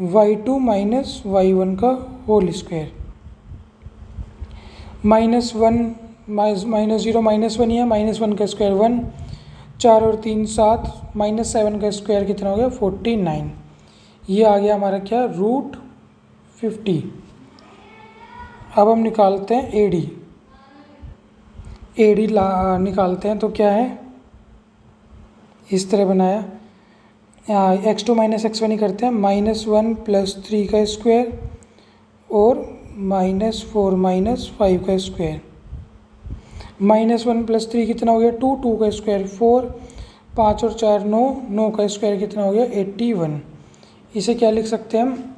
y2 minus y1 का होल स्क्वायर, -1 -0 -1 या -1 का स्क्वायर 1, 4 और 3 7, -7 का स्क्वायर कितना हो गया 49। ये आ गया हमारा क्या √50। अब हम निकालते हैं AD। AD निकालते हैं तो क्या है, इस तरह बनाया, x2 - x1 ही करते हैं, -1 + 3 का स्क्वायर और -4 - 5 का स्क्वायर। -1 + 3 कितना हो गया 2, 2 का स्क्वायर 4, 5 और 4 9, 9 का स्क्वायर कितना हो गया 81। इसे क्या लिख सकते हैं हम,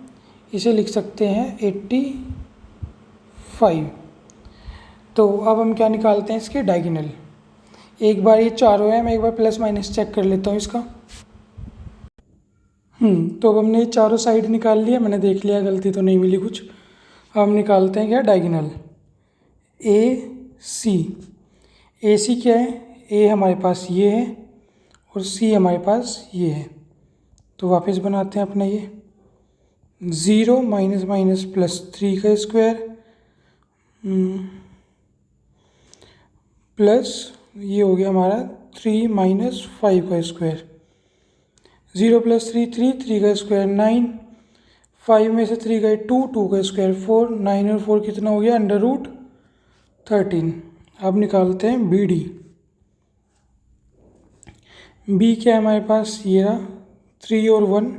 इसे लिख सकते हैं 85। तो अब हम क्या निकालते हैं इसके डायगोनल। एक बार ये चारों है, मैं एक बार प्लस माइनस चेक कर लेता हूँ इसका। तो अब हमने ये चारों साइड निकाल लिया, मैंने देख लिया गलती तो नहीं मिली कुछ। अब हम निकालते हैं क्या डायगोनल। AC क्या है, A हमारे पास ये है और C हमारे पास ये है। तो वापस बनाते हैं अपना ये 0 - +3 का स्क्वायर प्लस ये हो गया हमारा 3 - 5 का स्क्वायर। 0 + 3 3, 3 का स्क्वायर 9, 5 में से 3 गए 2, 2 का स्क्वायर 4, 9 और 4 कितना हो गया √13। अब निकालते हैं BD। B क्या है हमारे पास, ये रहा 3 और 1,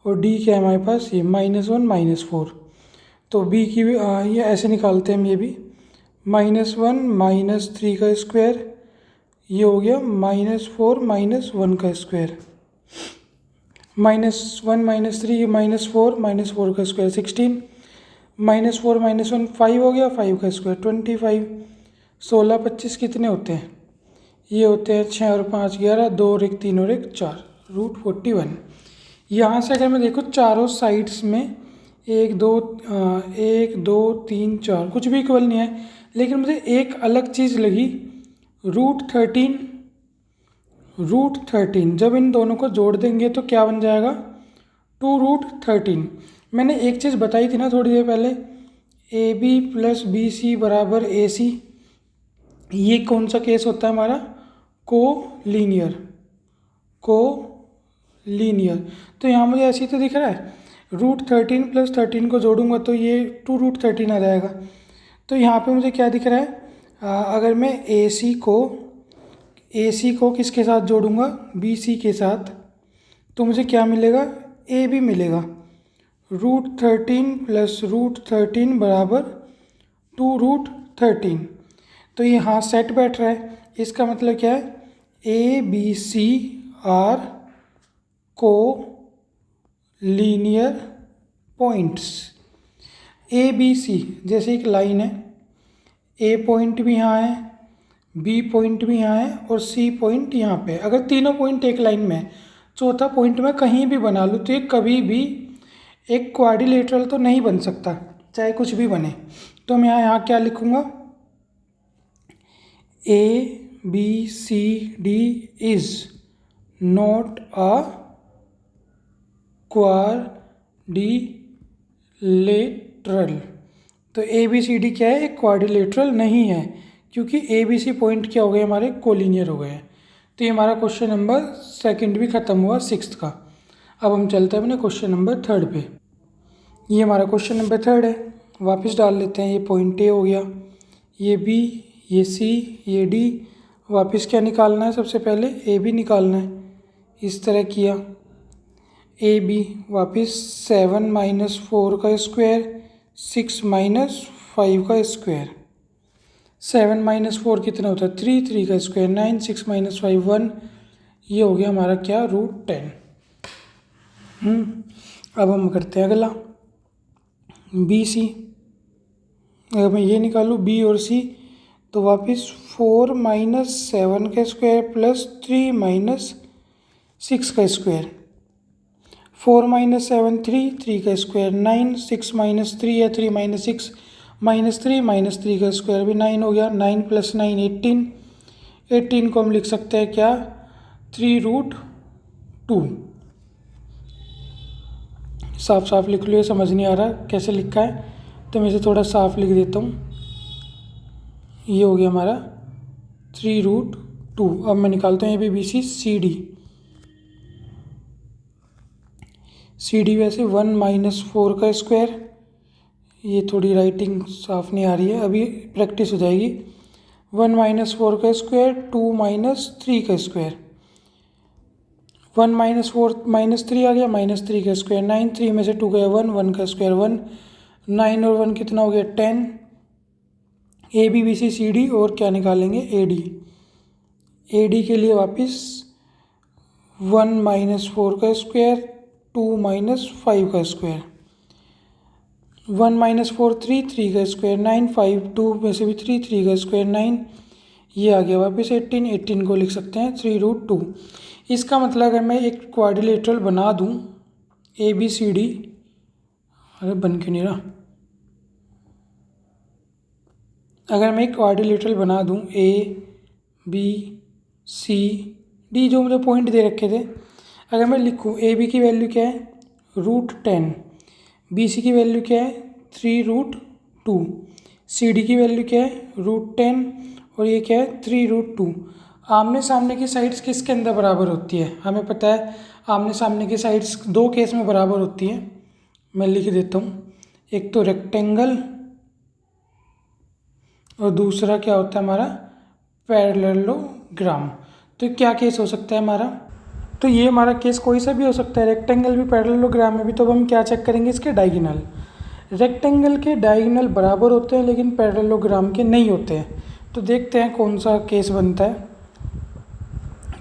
और D क्या है हमारे पास, ये -1 - 4। तो B की भी ये ऐसे निकालते हैं हम, ये भी -1 - 3 का स्क्वायर, ये हो गया -4 - 1 का स्क्वायर, -1 - 3 -4 - 4 का स्क्वायर 16, -4 - 1 5 हो गया, 5 का स्क्वायर 25। 16 25 कितने होते हैं, ये होते हैं 6 और 5 11, 2 और 1 3 और 1 4, √41। यहाँ से अगर मैं देखो चारों साइड्स में 1 2 3 4 कुछ भी इक्वल नहीं है, लेकिन मुझे एक अलग चीज़ लगी √13। जब इन दोनों को जोड़ देंगे तो क्या बन जाएगा 2√13। मैंने एक चीज़ बताई थी ना थोड़ी देर पहले, AB + BC = AC। ये कौन सा केस होता है हमारा, कोलीनियर। तो यहाँ मुझे ऐसे ही तो दिख रहा है, √13 + 13 को जोड़ूंगा तो ये 2√13 आ जाएगा। तो यहाँ पे मुझे क्या दिख रहा है, अगर मैं AC को किसके साथ जोड़ूंगा, BC के साथ, तो मुझे क्या मिलेगा, AB मिलेगा। √13 + √13 = 2√13। तो ये हाँ सेट बैठ रहा है। इसका मतलब क्या है, ABC are collinear points. ABC जैसे एक लाइन है, A पॉइंट भी यहाँ है, B पॉइंट भी यहाँ है और C पॉइंट यहाँ पे। अगर तीनों पॉइंट एक लाइन में है, चौथा पॉइंट मैं कहीं भी बना लूँ तो ये कभी भी एक क्वाड्रिलेटरल तो नहीं बन सकता, चाहे कुछ भी बने। तो मैं यहाँ क्या लिखूँगा, ABCD is not a quadrilateral. तो ABCD क्या है, एक क्वाड्रिलेटरल नहीं है, क्योंकि ABC पॉइंट क्या हो गए हमारे, कोलिनियर हो गए हैं। तो ये हमारा क्वेश्चन नंबर 2 भी ख़त्म हुआ 6th का। अब हम चलते हैं अपने क्वेश्चन नंबर 3 पे। ये हमारा क्वेश्चन नंबर 3 है, वापस डाल लेते हैं। ये पॉइंट A हो गया, ये B, ये C, ये D। वापस क्या निकालना है, सबसे पहले AB निकालना है। इस तरह किया, AB वापस 7 - 4 का स्क्वायर, 6 - 5 का स्क्वायर। 7 - 4 कितना होता है 3, 3 का स्क्वायर 9, 6 - 5 1। ये हो गया हमारा क्या, √10। अब हम करते हैं अगला BC। अगर मैं ये निकालूँ B और C, तो वापस 4 - 7 का स्क्वायर प्लस 3 - 6 का स्क्वायर। 4 - 7 3, 3 का स्क्वायर 9, 6 - 3 या 3 - 6 -3 - 3 का स्क्वायर भी 9 हो गया। 9 + 9 18। 18 को हम लिख सकते हैं क्या, 3√2। साफ साफ लिख लो, ये समझ नहीं आ रहा कैसे लिखा है तो मैं इसे थोड़ा साफ लिख देता हूँ। ये हो गया हमारा 3√2। 2। अब मैं निकालता हूँ A B B C C D. C D वैसे 1 माइनस 4 का स्क्वायर, ये थोड़ी राइटिंग साफ नहीं आ रही है, अभी प्रैक्टिस हो जाएगी। 1 माइनस 4 का स्क्वायर, 2 माइनस 3 का स्क्वायर, 1 माइनस 4 माइनस 3 आ गया, माइनस 3 का स्क्वायर 9, 3 में से 2 गया 1, 1 का स्क्वायर 1, 9 और 1 कितना हो गया 10। A B B C C D और क्या निकालेंगे ए डी। ए डी के लिए वापस 1 माइनस 4 का स्क्वायर, 2 माइनस 5 का स्क्वायर, 1 माइनस 4 3, 3 का स्क्वायर 9, 5 2 में से भी 3, 3 का स्क्वायर 9, ये आ गया वापस 18। 18 को लिख सकते हैं 3√2। इसका मतलब अगर मैं एक क्वाड्रिलेटरल बना दूं ए बी सी डी, अरे बन क्यों नहीं रहा, अगर मैं एक क्वाड्रिलेटरल बना दूं ए बी सी डी, जो मुझे पॉइंट दे रखे थे, अगर मैं लिखूं ए बी की वैल्यू क्या है √10, बी सी की वैल्यू क्या है 3√2, सी डी की वैल्यू क्या है √10 और ये क्या है 3√2। आमने सामने की साइड्स किसके अंदर बराबर होती है, हमें पता है आमने सामने की साइड्स दो केस में बराबर होती है। मैं लिख देता हूँ, एक तो रेक्टेंगल और दूसरा क्या होता है हमारा पैरेललोग्राम। तो क्या केस हो सकता है हमारा, तो ये हमारा केस कोई सा भी हो सकता है, रेक्टेंगल भी पैरेललोग्राम में भी। तो अब हम क्या चेक करेंगे इसके डायगोनल। रेक्टेंगल के डायगोनल बराबर होते हैं लेकिन पैरेललोग्राम के नहीं होते हैं। तो देखते हैं कौन सा केस बनता है।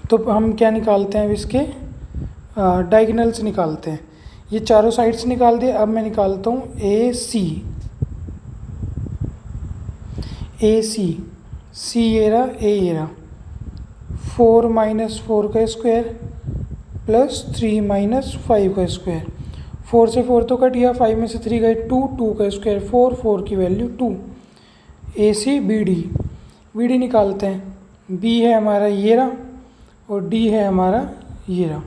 तो हम क्या निकालते हैं, इसके डायगोनल्स निकालते हैं। ये चारों साइड्स निकाल दिए। अब मैं निकालता हूँ ए सी सी ये रहा, ये रहा, 4 माइनस 4 का स्क्वायर प्लस 3 माइनस 5 का स्क्वायर, 4 से 4 तो कट गया, 5 में से 3 गए 2, 2 का स्क्वायर 4, 4 की वैल्यू 2। ए सी बी डी निकालते हैं। बी है हमारा ये रहा और डी है हमारा ये रहा।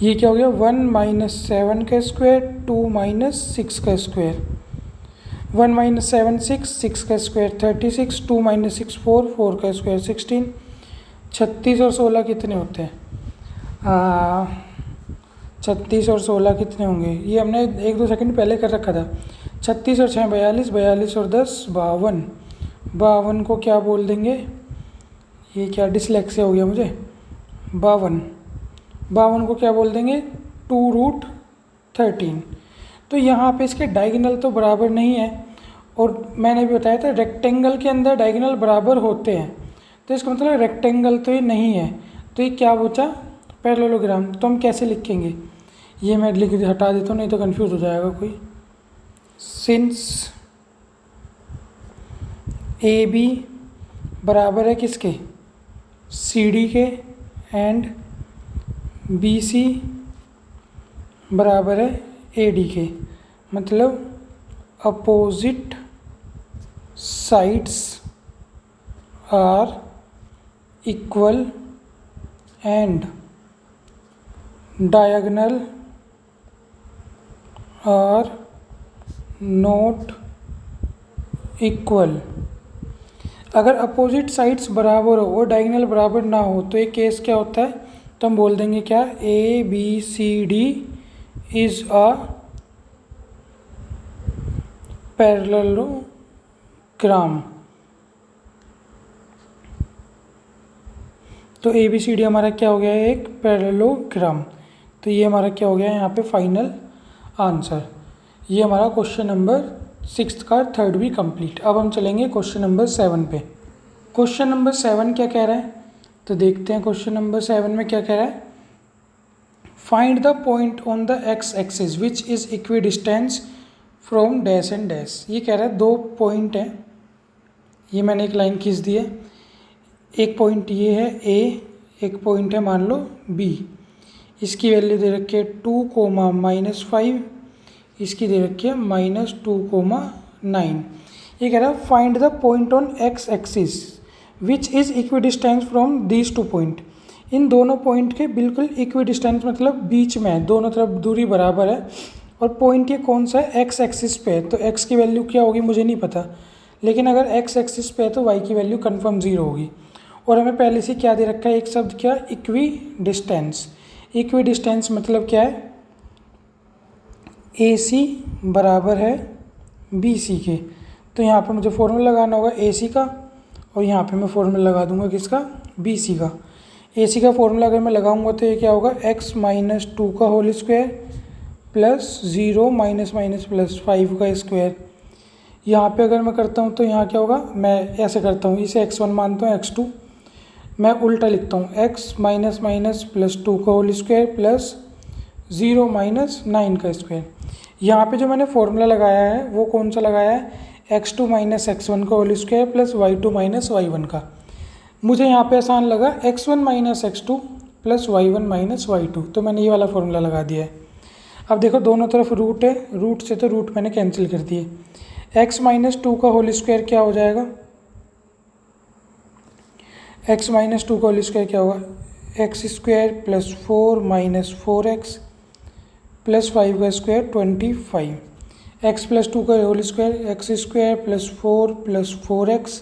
ये क्या हो गया 1 माइनस 7 का स्क्वायर, 2 माइनस 6 का स्क्वायर, 1 माइनस 7 6, 6 का स्क्वायर 36, 2 माइनस 6 4, 4 का स्क्वायर 16। 36 और 16 कितने होते हैं, 36 और 16 कितने होंगे, ये हमने 1-2 सेकंड पहले कर रखा था। 36 और 6 42, 42 और 10 52, 52 को क्या बोल देंगे, ये क्या डिसलेक्सिया हो गया मुझे, 52 को क्या बोल देंगे 2√13। तो यहाँ पे इसके डायगोनल तो बराबर नहीं है, और मैंने भी बताया था रेक्टेंगल के अंदर डायगोनल बराबर होते हैं। तो इसका मतलब रेक्टेंगल तो ये नहीं है। तो ये क्या बचा पैरेललोग्राम। तो हम कैसे लिखेंगे, ये मैं लिख हटा देता हूँ नहीं तो कंफ्यूज हो जाएगा कोई। सिंस ए बी बराबर है किसके सी डी के, एंड बी सी बराबर है ए डी के, मतलब opposite sides are equal and diagonal are not equal. अगर अपोजिट साइड्स बराबर हो और डायगोनल बराबर ना हो तो ये केस क्या होता है, तो हम बोल देंगे क्या A B C D is a parallelogram. तो ए बी सी डी हमारा क्या हो गया है, एक पैरेललोग्राम। तो ये हमारा क्या हो गया है यहाँ पे फाइनल आंसर। ये हमारा क्वेश्चन नंबर 6 का थर्ड भी कंप्लीट। अब हम चलेंगे क्वेश्चन नंबर 7 पे। क्वेश्चन नंबर 7 क्या कह रहा है, तो देखते हैं क्वेश्चन नंबर 7 में क्या कह रहा है। Find the point on the x axis which is equidistance from dash and dash. ये कह रहा है 2 पॉइंट हैं, ये मैंने एक लाइन खींच दी है। एक पॉइंट ये है ए, एक पॉइंट है मान लो बी। इसकी वैल्यू दे रखी है 2, -5, इसकी दे रखी है -2, 9। ये कह रहा है find the point on X axis which is equidistance from these 2 point. इन दोनों पॉइंट के बिल्कुल इक्विडिस्टेंस मतलब बीच में है, दोनों तरफ दूरी बराबर है। और पॉइंट ये कौन सा है, एक्स एक्सिस पे है। तो एक्स की वैल्यू क्या होगी मुझे नहीं पता, लेकिन अगर एक्स एक्सिस पे है तो वाई की वैल्यू कन्फर्म 0 होगी। और हमें पहले से क्या दे रखा है, एक शब्द क्या, इक्वी डिस्टेंस। इक्वी डिस्टेंस मतलब क्या है, ए सी बराबर है बी सी के। तो यहाँ पे मुझे फॉर्मूला लगाना होगा ए सी का, और यहाँ पे मैं फॉर्मूला लगा दूंगा किसका, बी सी का। ए सी का फॉर्मूला अगर मैं लगाऊंगा तो ये क्या होगा, एक्स माइनस 2 का whole square plus 0 minus minus plus 5 का स्क्वायर। यहाँ पे अगर मैं करता हूँ तो यहाँ क्या होगा, मैं ऐसे करता हूँ, इसे x1 मानता हूँ, x2 मैं उल्टा लिखता हूँ, x माइनस माइनस प्लस 2 का होल स्क्वायर प्लस 0 माइनस 9 का स्क्वायर। यहाँ पे जो मैंने फॉर्मूला लगाया है वो कौन सा लगाया है, x2 माइनस x1 का whole square plus y2 minus y1 का। मुझे यहाँ पे आसान लगा x1 minus x2 plus y1 minus y2, तो मैंने ये वाला फॉर्मूला लगा दिया है। अब देखो दोनों तरफ रूट है, रूट से तो रूट मैंने कैंसिल कर दिए। x माइनस 2 का होल स्क्वायर क्या हो जाएगा, x माइनस 2 का होल स्क्वायर क्या होगा, x square plus 4 minus 4x plus 5 का स्क्वायर 25। x प्लस 2 का whole square x square plus 4 plus 4x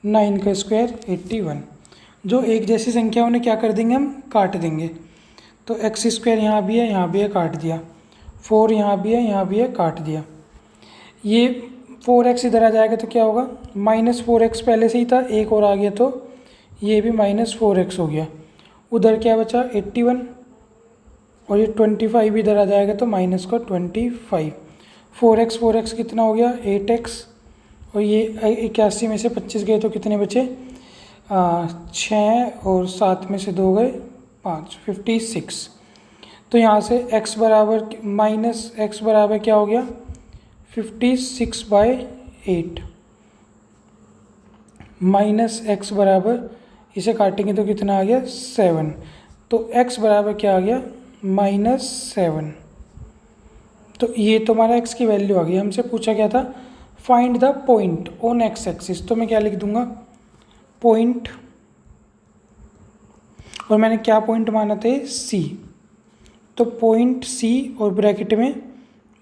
9 का स्क्वायर 81। जो एक जैसी संख्या उन्हें क्या कर देंगे, हम काट देंगे। तो एक्स स्क्वायर यहाँ भी है, यहाँ भी है, काट दिया। 4 यहाँ भी है, यहाँ भी है, काट दिया। ये 4x इधर आ जाएगा तो क्या होगा, माइनस 4x पहले से ही था, एक और आ गया तो ये भी माइनस 4x हो गया। उधर क्या बचा 81, और ये 25 इधर आ जाएगा तो माइनस का 25। 4x कितना हो गया 8x, और ये 81 में से 25 गए तो कितने बचे 6, और 7 में से 2 गए 5, 56। तो यहाँ से x बराबर माइनस एक्स बराबर क्या हो गया 56/8 माइनस एक्स बराबर, इसे काटेंगे तो कितना आ गया 7। तो x बराबर क्या आ गया -7। तो ये तो हमारा x की वैल्यू आ गई। हमसे पूछा क्या था, find the point on x axis. तो मैं क्या लिख दूंगा, पॉइंट, और मैंने क्या पॉइंट माना था C, तो पॉइंट C और ब्रैकेट में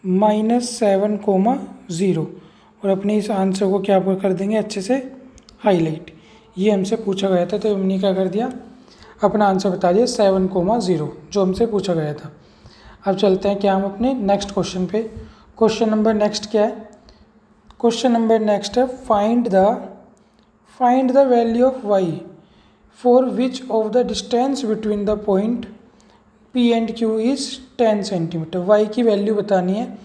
-7,0, और अपने इस आंसर को क्या कर देंगे अच्छे से हाईलाइट। ये हमसे पूछा गया था, तो हमने क्या कर दिया, अपना आंसर बता दिया 7,0 जो हमसे पूछा गया था। अब चलते हैं क्या हम अपने नेक्स्ट क्वेश्चन पे। क्वेश्चन नंबर नेक्स्ट क्या है, क्वेश्चन नंबर नेक्स्ट है find the value of y for which of the distance between the point P and Q is 10 centimetre. y की वैल्यू बतानी है।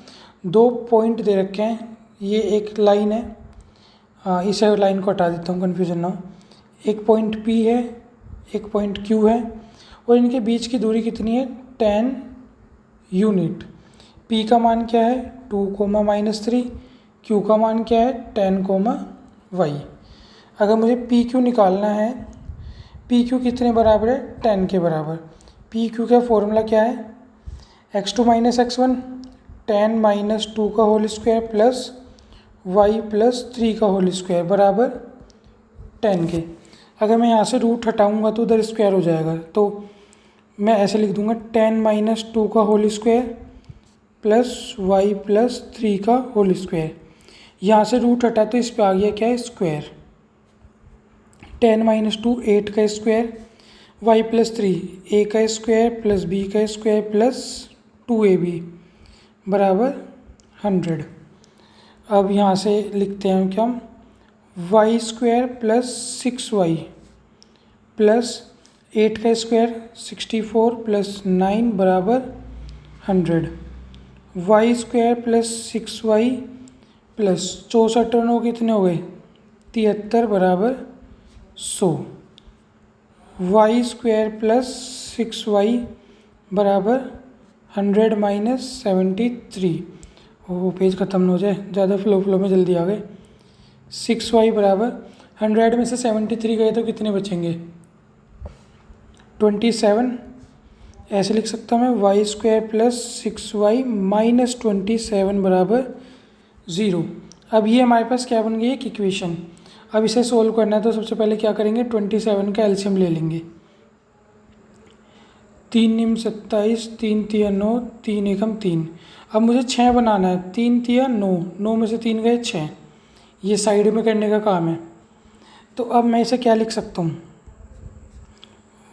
दो पॉइंट दे रखे हैं, ये एक लाइन है, इस लाइन को हटा देता हूँ कन्फ्यूजन ना हो। एक पॉइंट P है, एक पॉइंट Q है, और इनके बीच की दूरी कितनी है 10 यूनिट। P का मान क्या है 2,-3, Q का मान क्या है 10,y। अगर मुझे PQ निकालना है, PQ कितने बराबर है 10 के बराबर। PQ का फॉर्मूला क्या है, x2 माइनस x1 10 माइनस 2 का whole square plus y plus 3 का होल स्क्वायर बराबर 10 के। अगर मैं यहाँ से रूट हटाऊँगा तो उधर स्क्वायर हो जाएगा, तो मैं ऐसे लिख दूँगा 10 माइनस 2 का whole square plus y plus 3 का होल स्क्वायर। यहाँ से रूट हटा तो इस पे आ गया क्या है स्क्वायर। 10 माइनस 2 8 का स्क्वायर, y प्लस 3 a का स्क्वायर प्लस b का स्क्वायर प्लस 2ab बराबर 100। अब यहाँ से लिखते हैं क्या हम, y square plus 6y plus 8 का स्क्वायर 64 प्लस 9 बराबर 100। y square plus 6y plus 64 और 9 कितने हो गए 73 बराबर 100। y स्क्वायर प्लस 6y बराबर 100 माइनस 73। वो पेज ख़त्म हो जाए, ज़्यादा फ्लो में जल्दी आ गए। 6y बराबर 100 में से 73 गए तो कितने बचेंगे 27। ऐसे लिख सकता हूँ मैं y square plus 6y minus 27 बराबर 0। अब ये हमारे पास क्या बन गई एक इक्वेशन। अब इसे सोल्व करना है तो सबसे पहले क्या करेंगे 27 का एलसीएम ले लेंगे। 3 निम 27, 3 तिया 9, 3 एकम 3। अब मुझे 6 बनाना है, 3 तिया 9, 9 में से 3 गए 6, ये साइड में करने का काम है। तो अब मैं इसे क्या लिख सकता हूँ,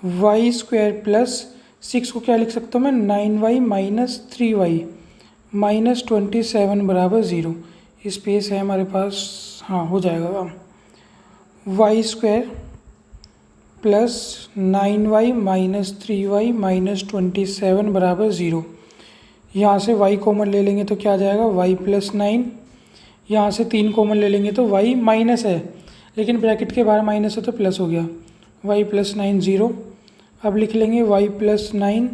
वाई स्क्वायर प्लस 6 को क्या लिख सकता हूँ मैं, 9y माइनस 3y माइनस 27 बराबर 0। स्पेस है हमारे पास, हाँ हो जाएगा काम। Y square plus 9y minus 3y minus 27 बराबर 0। यहाँ से y कॉमन ले लेंगे तो क्या आ जाएगा, y प्लस 9। यहाँ से 3 कॉमन ले लेंगे तो y माइनस है, लेकिन ब्रैकेट के बाहर माइनस है तो प्लस हो गया, y प्लस 9 0। अब लिख लेंगे y प्लस 9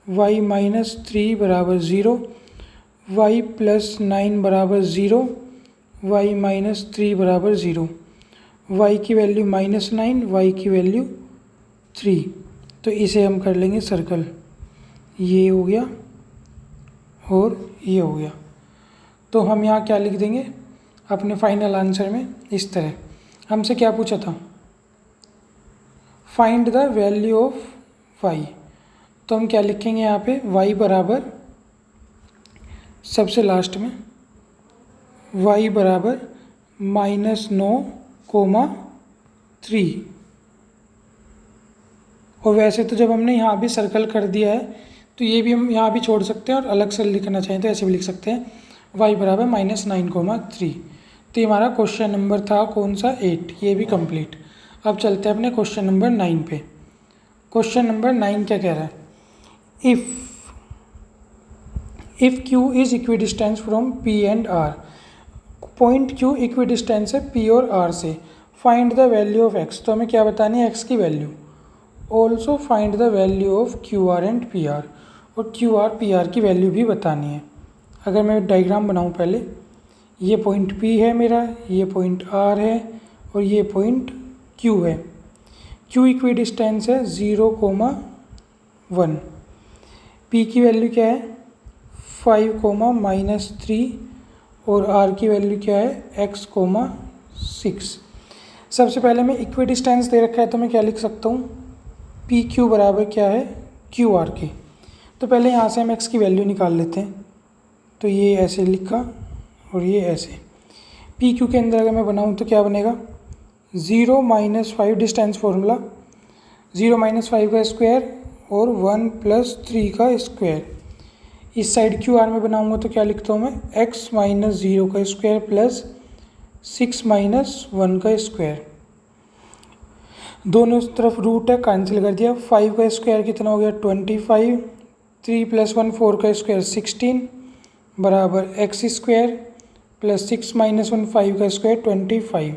y माइनस 3 बराबर 0, y प्लस 9 बराबर 0, y माइनस 3 बराबर 0। y की वैल्यू माइनस 9, y की वैल्यू 3। तो इसे हम कर लेंगे सर्कल, ये हो गया और ये हो गया। तो हम यहाँ क्या लिख देंगे अपने फाइनल आंसर में, इस तरह। हमसे क्या पूछा था, find the value of y। तो हम क्या लिखेंगे यहाँ पे, y बराबर सबसे लास्ट में y बराबर -9,3। और वैसे तो जब हमने यहाँ भी सर्कल कर दिया है तो ये भी हम यहाँ भी छोड़ सकते हैं, और अलग से लिखना चाहें तो ऐसे भी लिख सकते हैं, y बराबर -9,3। तो ये हमारा क्वेश्चन नंबर था कौन सा, 8। ये भी कंप्लीट। अब चलते हैं अपने क्वेश्चन नंबर 9 पे। क्वेश्चन नंबर 9 क्या कह रहा है, if Q is equidistance from P and R। Point Q equidistance है P और R से। Find the value of x। तो हमें क्या बतानी है, x की value. Also find the value of QR and PR। और QR PR की वैल्यू भी बतानी है। अगर मैं डायग्राम बनाऊँ पहले, ये पॉइंट P है मेरा, ये पॉइंट R है और ये पॉइंट Q है। Q इक्विडिस्टेंस है 0,1। P की वैल्यू क्या है 5,-3 और R की वैल्यू क्या है x,6। सबसे पहले मैं इक्विडिस्टेंस दे रखा है तो मैं क्या लिख सकता हूँ, PQ बराबर क्या है QR के। तो पहले यहाँ से हम x की वैल्यू निकाल लेते हैं। तो ये ऐसे लिखा और ये ऐसे। PQ के अंदर अगर मैं बनाऊँ तो क्या बनेगा, 0 - 5 डिस्टेंस फार्मूला, 0 - 5 का स्क्वायर और 1 + 3 का स्क्वायर। इस साइड QR में बनाऊंगा तो क्या लिखता हूँ मैं, x - 0 का स्क्वायर प्लस 6 - 1 का स्क्वायर। दोनों तरफ रूट है, कैंसिल कर दिया। 5 का स्क्वायर कितना हो गया 25, 3 + 1 4 का स्क्वायर 16 बराबर x स्क्वायर प्लस 6 - 1 5 का स्क्वायर 25।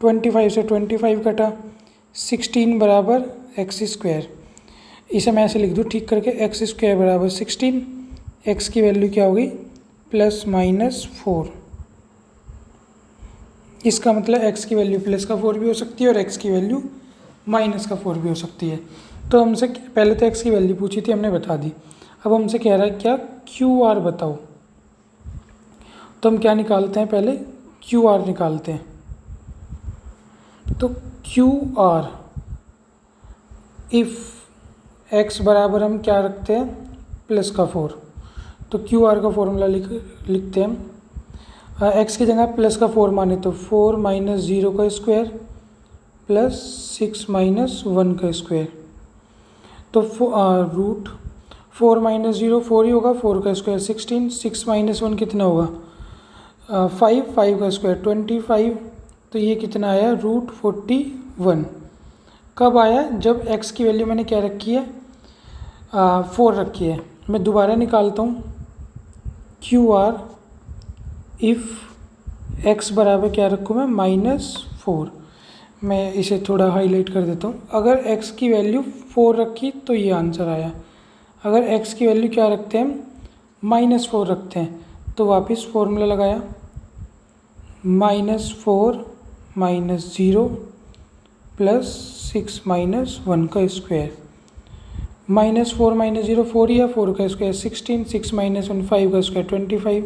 25 से 25 कटा, 16 बराबर x स्क्वायर। इसे मैं ऐसे लिख दूँ ठीक करके, x स्क्वायर बराबर 16, x की वैल्यू क्या होगी +-4। इसका मतलब x की वैल्यू +4 भी हो सकती है और x की वैल्यू -4 भी हो सकती है। तो हमसे पहले तो x की वैल्यू पूछी थी, हमने बता दी। अब हमसे कह रहा है क्या, QR बताओ। तो हम क्या निकालते हैं, पहले QR निकालते हैं। तो QR इफ़ x बराबर हम क्या रखते हैं +4। तो QR का फॉर्मूला लिखते हैं हम। x की जगह +4 माने तो 4 - 0 का स्क्वायर प्लस 6 - 1 का स्क्वायर। तो रूट 4 - 0 4 ही होगा, 4 का स्क्वायर 16, 6 - 1 कितना होगा 5 का स्क्वायर 25। तो ये कितना आया √41। कब आया, जब x की वैल्यू मैंने क्या रखी है 4 रखी है। मैं दोबारा निकालता हूँ, QR इफ़ x बराबर क्या रखूँ मैं -4। मैं इसे थोड़ा हाईलाइट कर देता हूँ। अगर x की वैल्यू 4 रखी तो ये आंसर आया। अगर x की वैल्यू क्या रखते हैं हम -4 रखते हैं, तो वापस फॉर्मूला लगाया, -4 - 0 प्लस 6 - 1 का स्क्वायर। -4 - 0 4 ही है, 4 का स्क्वायर 16, 6 - 1 5 का स्क्वायर 25।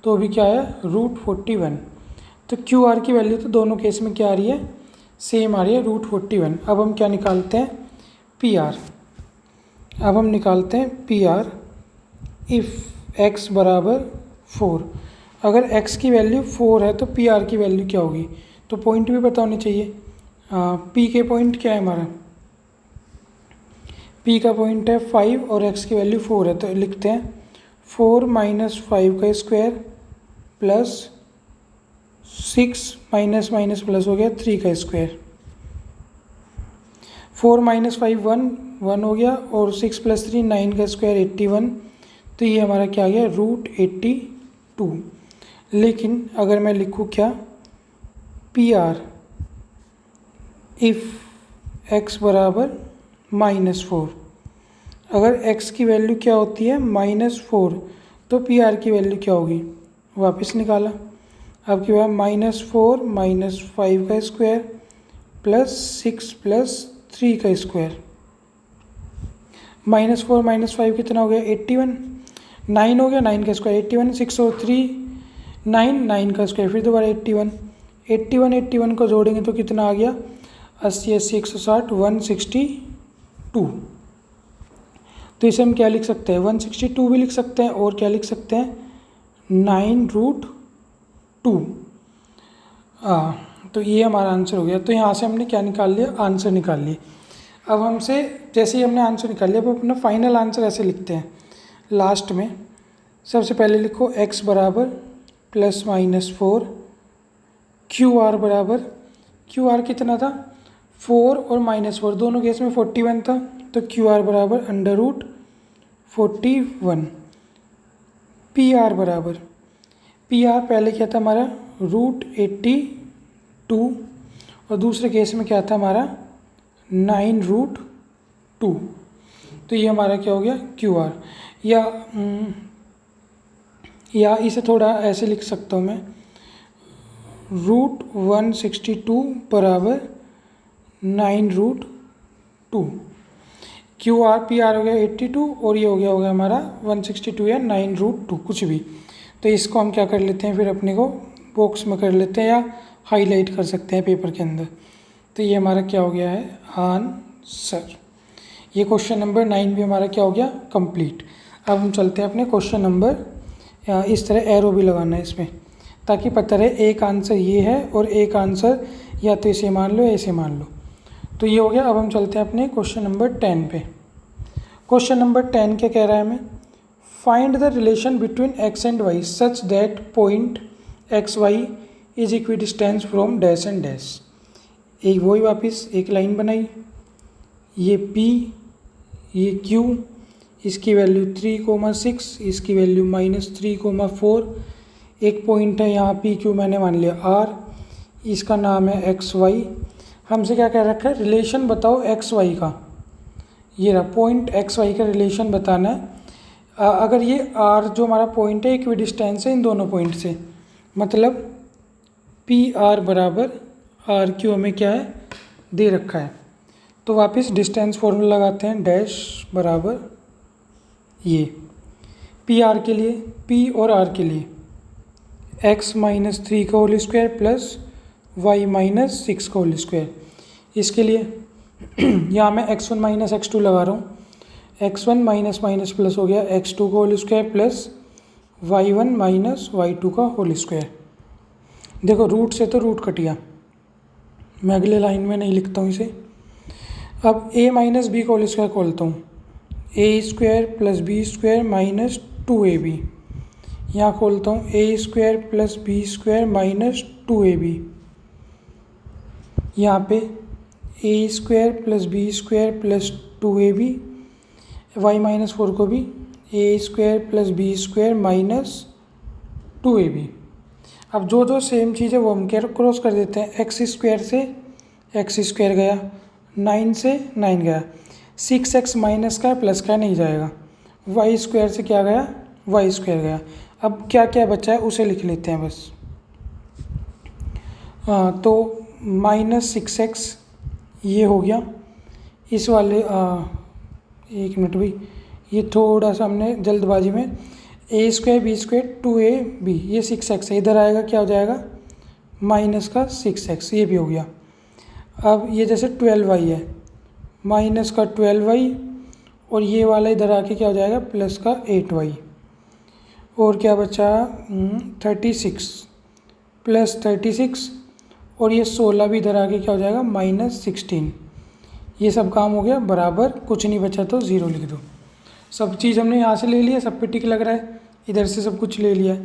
तो अभी क्या आया √41। तो QR की वैल्यू तो दोनों केस में क्या आ रही है, सेम आ रही है √41। अब हम क्या निकालते हैं PR। अब हम निकालते हैं PR इफ़ x बराबर 4। अगर x की वैल्यू 4 है तो पी आर की वैल्यू क्या होगी, तो पॉइंट भी पता होनी चाहिए। पी के पॉइंट क्या है हमारा, पी का पॉइंट है 5 और x की वैल्यू 4 है, तो लिखते हैं 4 माइनस 5 का square plus 6 minus minus plus हो गया 3 का स्क्वायर। 4 माइनस 5 1 हो गया और 6 प्लस 3 9 का स्क्वायर 81, तो ये हमारा क्या आ गया √82। लेकिन अगर मैं लिखूँ क्या, पी आर इफ़ x बराबर -4, अगर x की वैल्यू क्या होती है -4, तो पी आर की वैल्यू क्या होगी, वापस निकाला। अब क्या हुआ -4 माइनस 5 का स्क्वायर प्लस 6 प्लस 3 का स्क्वायर। -4 माइनस 5 कितना हो गया 81, 9 हो गया 9 का स्क्वायर 81, 6 और 3 9 का स्क्वायर फिर दोबारा 81 को जोड़ेंगे तो कितना आ गया 80 80 160 162। तो इसे हम क्या लिख सकते हैं 162 भी लिख सकते हैं और क्या लिख सकते हैं 9√2। तो ये हमारा आंसर हो गया। तो यहाँ से हमने क्या निकाल लिया, आंसर निकाल लिए। अब हमसे जैसे ही हमने आंसर निकाल लिया, अब अपना फाइनल आंसर ऐसे लिखते हैं लास्ट में। सबसे पहले लिखो x बराबर +-4, क्यू आर बराबर, क्यू आर कितना था 4 और -4 दोनों केस में 41 था, तो क्यू आर बराबर √41। पी आर बराबर, पी आर पहले क्या था हमारा √82 और दूसरे केस में क्या था हमारा 9√2। तो ये हमारा क्या हो गया क्यू आर। या इसे थोड़ा ऐसे लिख सकता हूँ मैं, √162 बराबर 9√2। क्यू आर पी आर हो गया 82 और ये हो गया हमारा 162 या 9√2 कुछ भी। तो इसको हम क्या कर लेते हैं फिर अपने को बॉक्स में कर लेते हैं या हाईलाइट कर सकते हैं पेपर के अंदर। तो ये हमारा क्या हो गया है आंसर। ये क्वेश्चन नंबर 9 भी हमारा क्या हो गया कंप्लीट। अब हम चलते हैं अपने क्वेश्चन नंबर, इस तरह एरो भी लगाना है इसमें ताकि पता रहे एक आंसर ये है और एक आंसर या तो इसे मान लो या इसे मान लो। तो ये हो गया। अब हम चलते हैं अपने क्वेश्चन नंबर 10 पे। क्वेश्चन नंबर 10 क्या कह रहा है हमें, find the relation between x and y such that point x y is equidistant from dash and dash. एक वही वापस एक लाइन बनाई, ये p ये q, इसकी वैल्यू 3,6, इसकी वैल्यू -3,4। एक पॉइंट है यहाँ पी क्यू मैंने मान लिया r, इसका नाम है एक्स वाई। हमसे क्या कह रखा है रिलेशन बताओ एक्स वाई का, ये रहा पॉइंट एक्स वाई का रिलेशन बताना है। अगर ये r जो हमारा पॉइंट है इक्वी डिस्टेंस है इन दोनों पॉइंट से, मतलब पी आर बराबर आर क्यू हमें क्या है दे रखा है। तो वापस डिस्टेंस फॉर्मूला लगाते हैं, डैश बराबर ये पी आर के लिए, पी और आर के लिए x-3 का होल स्क्वायर प्लस y-6 का होल स्क्वायर। इसके लिए यहाँ मैं x1 माइनस x2 लगा रहा हूँ, x1 माइनस माइनस प्लस हो गया x2 का whole square plus y1 minus y2 का होल स्क्वायर। देखो रूट से तो रूट कट गया, मैं अगले लाइन में नहीं लिखता हूँ इसे। अब a माइनस बी का होल स्क्वायर खोलता हूँ, A square plus B square minus 2ab। यहाँ खोलता हूँ A square plus B square minus 2ab। यहाँ पे A square plus B square plus 2ab, y-4 को भी A square plus B square minus 2ab। अब जो जो सेम चीज़ है वो हम क्रॉस कर देते हैं। एक्स स्क्वायर से एक्स स्क्वायर गया, 9 से 9 गया, 6x माइनस का प्लस का नहीं जाएगा, वाई स्क्वायर से क्या गया वाई स्क्वायर गया। अब क्या क्या बचा है उसे लिख लेते हैं बस। तो -6x ये हो गया, इस वाले एक मिनट भाई, ये थोड़ा सा हमने जल्दबाजी में ए स्क्वायर बी स्क्वायर 2ab, ये 6x है, इधर आएगा क्या हो जाएगा माइनस का 6x, ये भी हो गया। अब ये जैसे 12y है, माइनस का 12y और ये वाला इधर आके क्या हो जाएगा प्लस का 8y। और क्या बचा 36 प्लस 36 और ये 16 भी इधर आके क्या हो जाएगा -16। ये सब काम हो गया बराबर, कुछ नहीं बचा तो 0 लिख दो। सब चीज़ हमने यहाँ से ले लिया, सब पे टिक लग रहा है, इधर से सब कुछ ले लिया।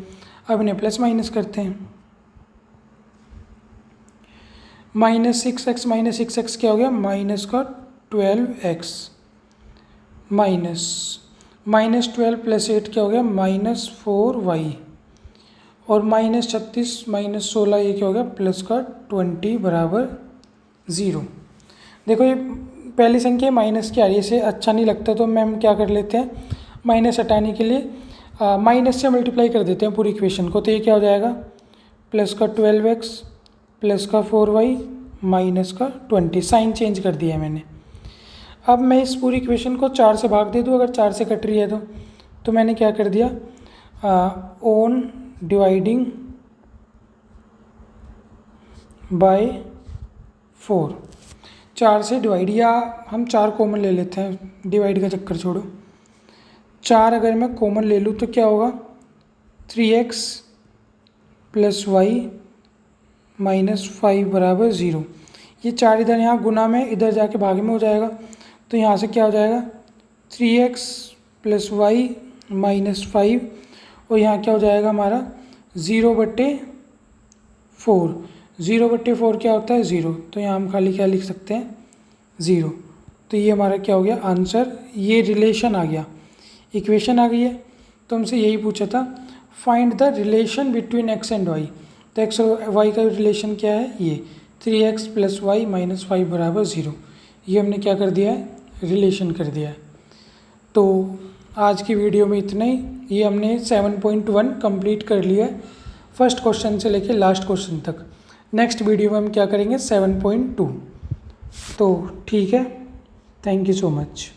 अब इन्हें प्लस माइनस करते हैं। -6x क्या हो गया माइनस का 12x -12 + 8 क्या हो गया -4y और -36 -16 ये क्या हो गया प्लस का 20 बराबर 0। देखो ये पहली संख्या माइनस की आ रही है, इसे अच्छा नहीं लगता तो मैम क्या कर लेते हैं, माइनस हटाने के लिए माइनस से मल्टीप्लाई कर देते हैं पूरी इक्वेशन को। तो ये क्या हो जाएगा प्लस का 12x प्लस का 4y माइनस का 20। साइन चेंज कर दिया है मैंने। अब मैं इस पूरी इक्वेशन को 4 से भाग दे दूँ, अगर 4 से कट रही है तो मैंने क्या कर दिया ऑन डिवाइडिंग बाय 4। 4 से डिवाइड, या हम 4 कॉमन ले लेते हैं, डिवाइड का चक्कर छोड़ो। 4 अगर मैं कॉमन ले लूँ तो क्या होगा 3x + y -5 बराबर 0। ये 4 इधर यहाँ गुना में, इधर जाके भागे में हो जाएगा। तो यहाँ से क्या हो जाएगा 3x + y -5 और यहाँ क्या हो जाएगा हमारा 0/4। 0/4 क्या होता है 0, तो यहाँ हम खाली क्या लिख सकते हैं 0। तो ये हमारा क्या हो गया आंसर, ये रिलेशन आ गया, इक्वेशन आ गई है। तो हमसे यही पूछा था find the relation between x and y। तो x और y का रिलेशन क्या है, ये 3x + y -5 बराबर 0। ये हमने क्या कर दिया है रिलेशन कर दिया है। तो आज की वीडियो में इतना ही। ये हमने 7.1 कंप्लीट कर लिया है, फर्स्ट क्वेश्चन से लेके लास्ट क्वेश्चन तक। नेक्स्ट वीडियो में हम क्या करेंगे 7.2। तो ठीक है, थैंक यू सो मच।